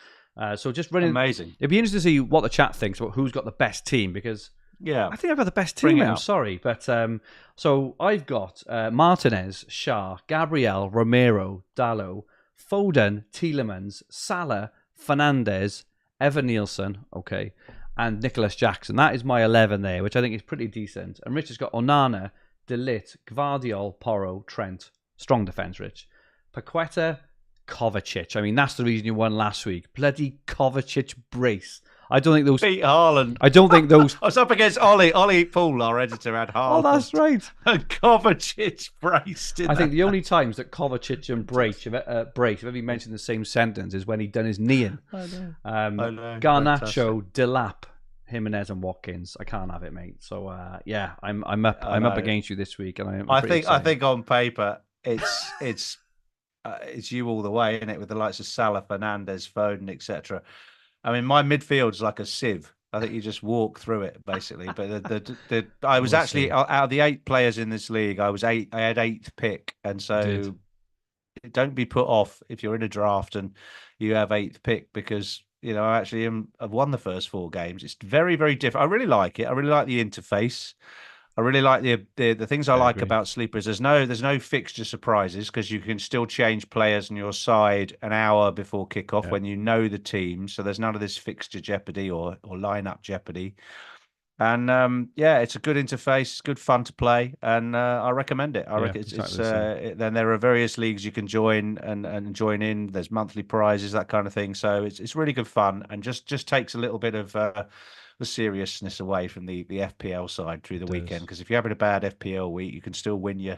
So just running, amazing. It'd be interesting to see what the chat thinks about who's got the best team, because I think I've got the best team. I'm sorry, but so I've got Martinez, Shah, Gabriel, Romero, Dallo, Foden, Tielemans, Salah, Fernandez, Evan Nielsen, okay, and Nicholas Jackson. That is my 11 there, which I think is pretty decent. And Rich has got Onana, De Ligt, Gvardiol, Porro, Trent. Strong defence, Rich. Paqueta, Kovacic. I mean, that's the reason you won last week. Bloody Kovacic brace. I don't think those... Beat Haaland. I don't think those... I was up against Ollie. Ollie Poole, our editor, had Haaland. Oh, that's right. And Kovacic braced. I think the only times that Kovacic and Brace have ever mentioned the same sentence is when he'd done his knee in. I know. Garnacho, Delap, Jimenez and Watkins. I can't have it, mate. So yeah, I'm up against you this week, and I think on paper it's you all the way, isn't it? With the likes of Salah, Fernandez, Foden, etc. I mean, my midfield's like a sieve. I think you just walk through it basically. But I was actually out of the 8 players in this league, I had 8th pick, and so don't be put off if you're in a draft and you have 8th pick, because I've won the first 4 games. It's very, very different. I really like it. I really like the interface. I really like the things I like about Sleepers. There's no fixture surprises, because you can still change players on your side an hour before kickoff when you know the team. So there's none of this fixture jeopardy or lineup jeopardy. And it's a good interface, good fun to play, and I recommend it. I reckon then there are various leagues you can join and join in. There's monthly prizes, that kind of thing. So it's really good fun, and just takes a little bit of the seriousness away from the FPL side through the weekend. Because if you're having a bad FPL week, you can still win your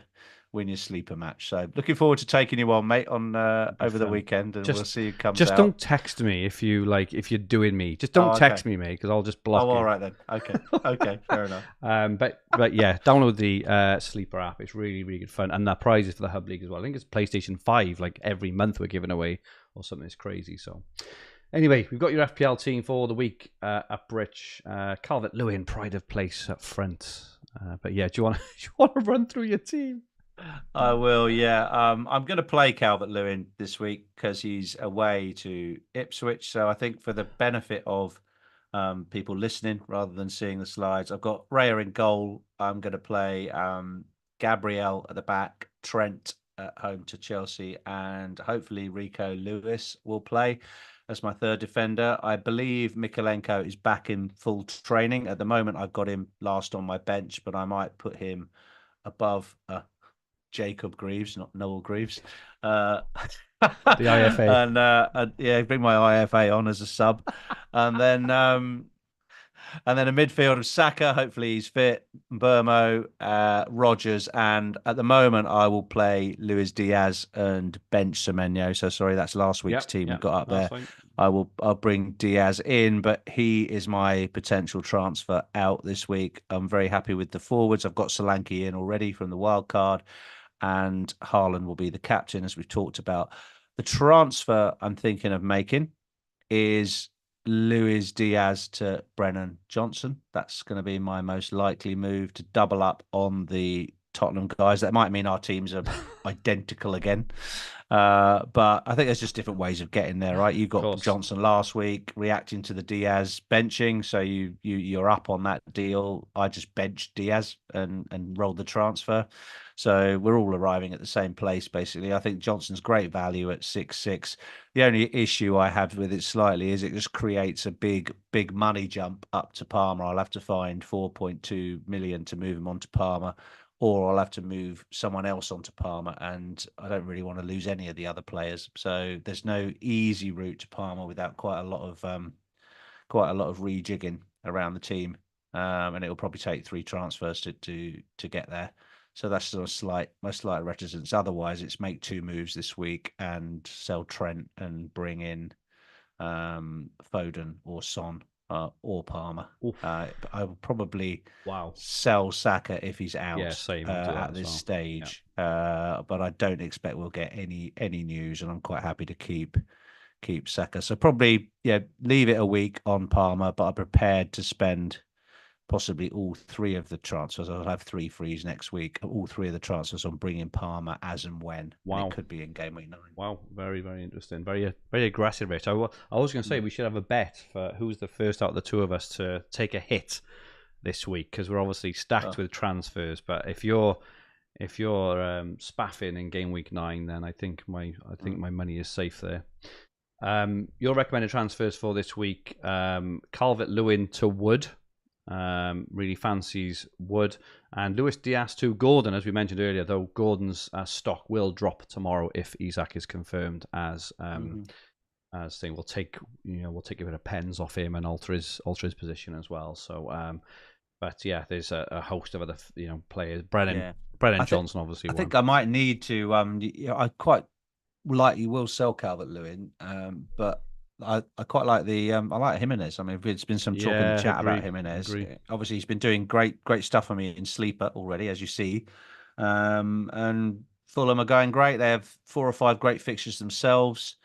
sleeper match. So looking forward to taking you on, mate, on over the weekend, and we'll see who comes out. Just don't text me if you're doing me. Just don't text me, mate, because I'll just block you. All right then. Okay, fair enough. But yeah, download the Sleeper app. It's really, really good fun, and that prizes for the Hub League as well. I think it's PlayStation 5. Like every month we're giving away or something. It's crazy. So anyway, we've got your FPL team for the week up, Rich. Calvert-Lewin, pride of place up front. But yeah, do you want to run through your team? I will, yeah. I'm going to play Calvert-Lewin this week because he's away to Ipswich. So I think for the benefit of people listening rather than seeing the slides, I've got Raya in goal. I'm going to play Gabriel at the back, Trent at home to Chelsea, and hopefully Rico Lewis will play. as my third defender. I believe Mikolenko is back in full training. At the moment, I've got him last on my bench, but I might put him above Jacob Greaves, not Noel Greaves. The IFA. And bring my IFA on as a sub. And then a midfield of Saka, hopefully he's fit, Burmo, Rogers, and at the moment I will play Luis Diaz and bench Semenyo. So sorry, that's last week's team we got up there. I'll bring Diaz in, but he is my potential transfer out this week. I'm very happy with the forwards. I've got Solanke in already from the wild card, and Haaland will be the captain, as we've talked about. The transfer I'm thinking of making is Luis Diaz to Brennan Johnson. That's going to be my most likely move to double up on the Tottenham guys. That might mean our teams are identical again. But I think there's just different ways of getting there, right? You got Johnson last week reacting to the Diaz benching, so you're up on that deal. I just benched Diaz and rolled the transfer. So we're all arriving at the same place, basically. I think Johnson's great value at 6.6. The only issue I have with it slightly is it just creates a big money jump up to Parma. I'll have to find 4.2 million to move him on to Parma, or I'll have to move someone else onto Parma, and I don't really want to lose any of the other players. So there's no easy route to Parma without quite a lot of rejigging around the team, and it will probably take 3 transfers to get there. So that's sort of my slight reticence. Otherwise, it's make 2 moves this week and sell Trent and bring in Foden or Son or Palmer. I will probably sell Saka if he's out at this stage. Yeah. But I don't expect we'll get any news, and I'm quite happy to keep Saka. So probably leave it a week on Palmer, but I'm prepared to spend possibly all 3 of the transfers. I'll have 3 frees next week. All 3 of the transfers on bringing Palmer as and when. Wow. And it could be in game week 9. Wow. Very, very interesting. Very, very aggressive, Rich. I was going to say we should have a bet for who's the first out of the 2 of us to take a hit this week, because we're obviously stacked with transfers. But if you're spaffing in game week 9, then I think my money is safe there. Your recommended transfers for this week: Calvert-Lewin to Wood. Really fancies Wood, and Luis Diaz to Gordon, as we mentioned earlier, though Gordon's stock will drop tomorrow if Isak is confirmed as saying we'll take a bit of pens off him and alter his position as well. So but yeah, there's a host of other players. Brennan Johnson obviously. I think I might need to I quite likely will sell Calvert-Lewin, but I quite like I like Jimenez. I mean, there's been some talk in the chat about Jimenez. Obviously, he's been doing great stuff for me in Sleeper already, as you see. And Fulham are going great. They have 4 or 5 great fixtures themselves.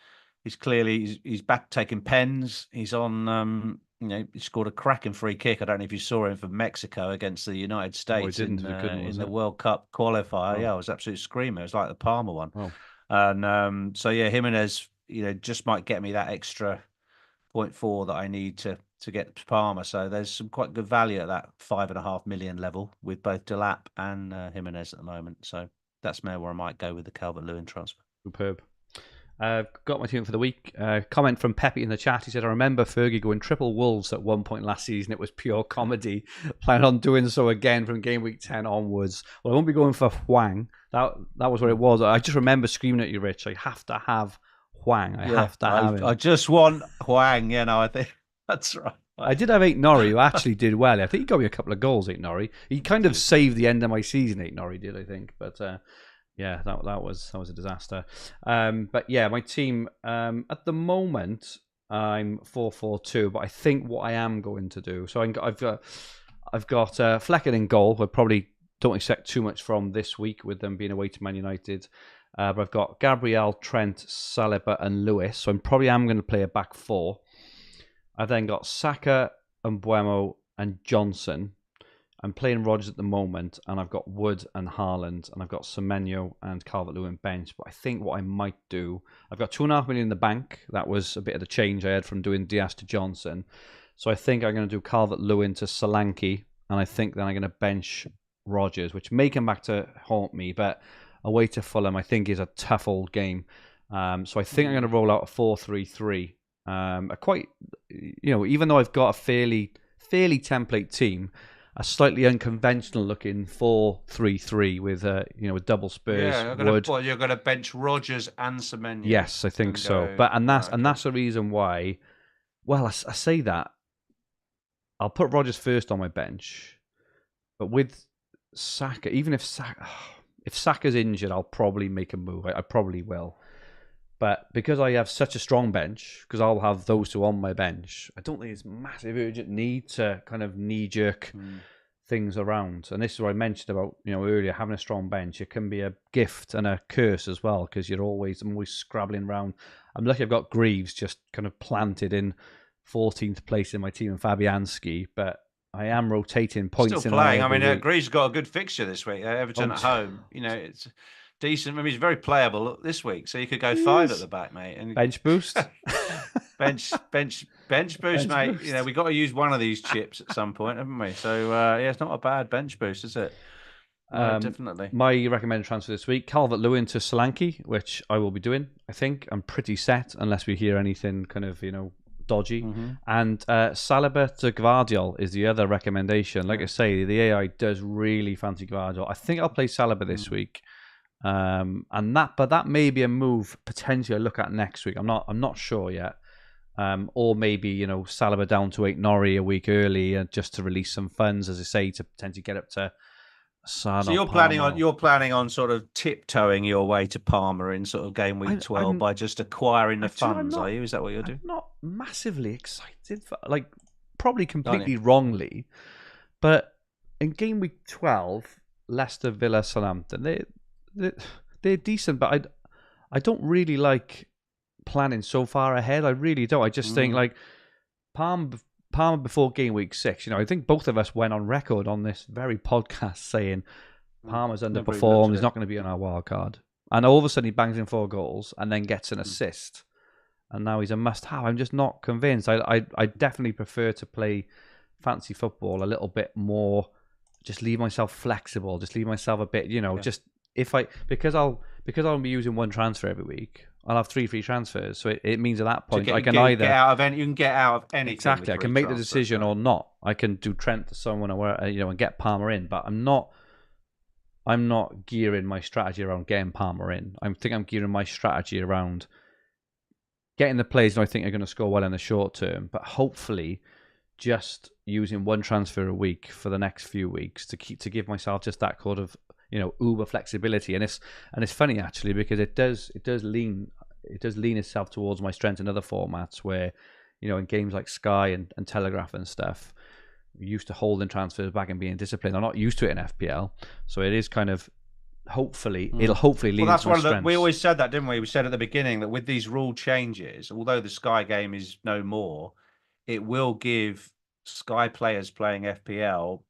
He's back taking pens. He's on. He scored a cracking free kick. I don't know if you saw him from Mexico against the United States in the World Cup qualifier. Oh. Yeah, it was absolute screamer. It was like the Palmer one. Oh. And Jimenez, just might get me that extra 0.4 that I need to get Palmer. So there's some quite good value at that 5.5 million level with both Delap and Jimenez at the moment. So that's where I might go with the Calvert-Lewin transfer. Superb. Got my team for the week. Comment from Pepe in the chat. He said, I remember Fergie going triple Wolves at one point last season. It was pure comedy. Plan on doing so again from game week 10 onwards. Well, I won't be going for Hwang. That was what it was. I just remember screaming at you, Rich. I have to have Hwang. I have to have him. I just want Hwang. I think that's right. I did have Aït-Nouri, who actually did well. I think he got me a couple of goals, Aït-Nouri. He kind of saved the end of my season, Aït-Nouri did, I think. But yeah, that was a disaster. But yeah, my team at the moment I'm 4-4-2. But I think what I am going to do. So I've got Flecken in goal. I probably don't expect too much from this week with them being away to Man United. But I've got Gabriel, Trent, Saliba, and Lewis. So I probably am going to play a back 4. I've then got Saka and Mbeumo and Johnson. I'm playing Rodgers at the moment, and I've got Wood and Haaland, and I've got Semenyo and Calvert-Lewin bench. But I think what I might do, I've got 2.5 million in the bank. That was a bit of the change I had from doing Diaz to Johnson. So I think I'm going to do Calvert-Lewin to Solanke, and I think then I'm going to bench Rodgers, which may come back to haunt me, but away to Fulham I think is a tough old game. So I think I'm going to roll out a 4-3-3. A quite, even though I've got a fairly template team, a slightly unconventional looking 4-3-3 with a double Spurs. Yeah, you're going to bench Rodgers and Semenyo. Yes, I think so. That's the reason why. Well, I say that I'll put Rodgers first on my bench, but with Saka, even if Saka's injured, I'll probably make a move. I probably will. But because I have such a strong bench, because I'll have those two on my bench, I don't think it's massive urgent need to kind of knee-jerk things around. And this is what I mentioned about, earlier, having a strong bench. It can be a gift and a curse as well, because I'm always scrabbling around. I'm lucky I've got Greaves just kind of planted in 14th place in my team and Fabianski, but I am rotating points. Still playing. I mean, Greaves got a good fixture this week. Everton at home. It's decent. I mean, he's very playable this week, so you could go 5 at the back, mate. And bench boost, bench boost, mate. Boost. We got to use one of these chips at some point, haven't we? So it's not a bad bench boost, is it? Definitely. My recommended transfer this week: Calvert-Lewin to Solanke, which I will be doing. I think I'm pretty set, unless we hear anything kind of dodgy. And Saliba to Gvardiol is the other recommendation. Like I say, the AI does really fancy Gvardiol. I think I'll play Saliba this week. But that may be a move potentially I look at next week. I'm not sure yet. Or maybe Saliba down to 8 Norrie a week early, just to release some funds, as I say, to potentially get up to. So you're planning on sort of tiptoeing your way to Palmer in sort of game week 12 by just acquiring the funds. Are you? Is that what you're doing? I'm not massively excited, probably completely wrongly, but in game week 12, Leicester, Villa, Southampton, they're decent, but I don't really like planning so far ahead. I really don't. I just think Palmer before game week 6. I think both of us went on record on this very podcast saying Palmer's underperformed. He's not going to be on our wild card, and all of a sudden he bangs in 4 goals and then gets an assist, and now he's a must-have. I'm just not convinced. I definitely prefer to play fancy football a little bit more. Just leave myself flexible. Just leave myself a bit. Just. Because I'll be using one transfer every week, I'll have 3 free transfers. So it means at that point I can either get out of any. You can get out of anything. Exactly, I can make the decision or not. I can do Trent to someone and get Palmer in. But I'm not gearing my strategy around getting Palmer in. I think I'm gearing my strategy around getting the players that I think are going to score well in the short term, but hopefully just using one transfer a week for the next few weeks to give myself just that kind of uber flexibility. And it's funny actually, because it does lean itself towards my strength in other formats where in games like Sky and Telegraph and stuff, we're used to holding transfers back and being disciplined. I'm not used to it in FPL, so it is kind of it'll hopefully lean. Well, that's one of the. We always said that, didn't we? We said at the beginning that with these rule changes, although the Sky game is no more, it will give Sky players playing FPL,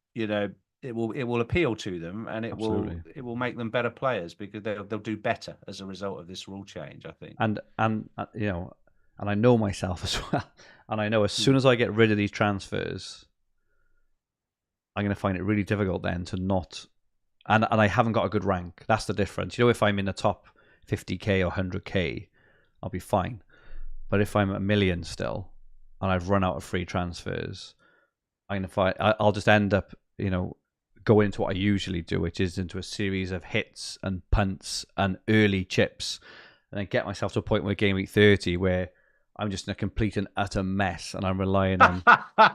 it will appeal to them, and it will make them better players, because they'll do better as a result of this rule change, I think. And I know myself as well, and I know as soon as I get rid of these transfers, I'm going to find it really difficult then to not. And I haven't got a good rank. That's the difference. If I'm in the top 50k or 100k, I'll be fine. But if I'm at 1 million still, and I've run out of free transfers, I'll just end up, go into what I usually do, which is into a series of hits and punts and early chips, and then get myself to a point where game week 30 where I'm just in a complete and utter mess, and I'm relying on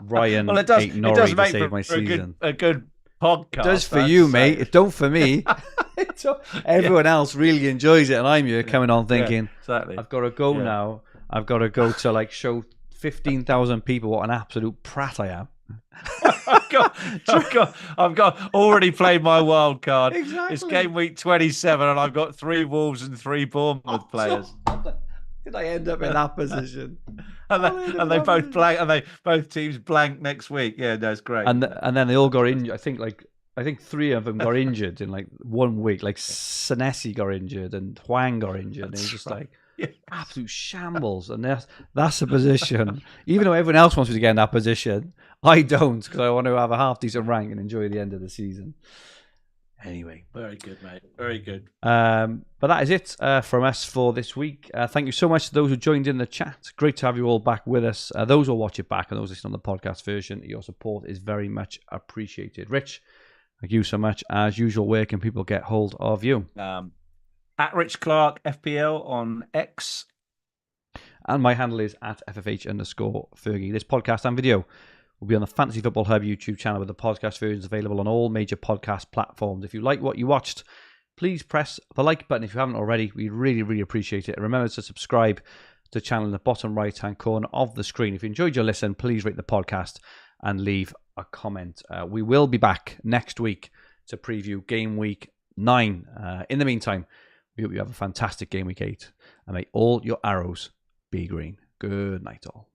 Ryan Norrie to save my season. A good podcast. It does for you, mate. It don't for me. Everyone else really enjoys it, and I'm here coming on thinking, exactly. I've got to go now. I've got to go to show 15,000 people what an absolute prat I am. I've got already played my wild card. Exactly. It's game week 27, and I've got 3 Wolves and 3 Bournemouth players. Did I end up in that position? and they both blank, and both teams blank next week. Yeah, that's great. And then they all got injured. I think 3 of them got injured in 1 week. Senesi got injured and Hwang got injured. And it was just absolute shambles. And that's a position. Even though everyone else wants me to get in that position, I don't, because I want to have a half decent rank and enjoy the end of the season. Anyway. Very good, mate. Very good. But that is it from us for this week. Thank you so much to those who joined in the chat. Great to have you all back with us. Those who will watch it back and those listening on the podcast version, your support is very much appreciated. Rich, thank you so much. As usual, where can people get hold of you? At Rich Clarke FPL on X. And my handle is at FFH_Fergie. This podcast and video will be on the Fantasy Football Hub YouTube channel with the podcast versions available on all major podcast platforms. If you like what you watched, please press the like button if you haven't already. We really, really appreciate it. And remember to subscribe to the channel in the bottom right-hand corner of the screen. If you enjoyed your listen, please rate the podcast and leave a comment. We will be back next week to preview Game Week 9. In the meantime, we hope you have a fantastic Game Week 8. And may all your arrows be green. Good night, all.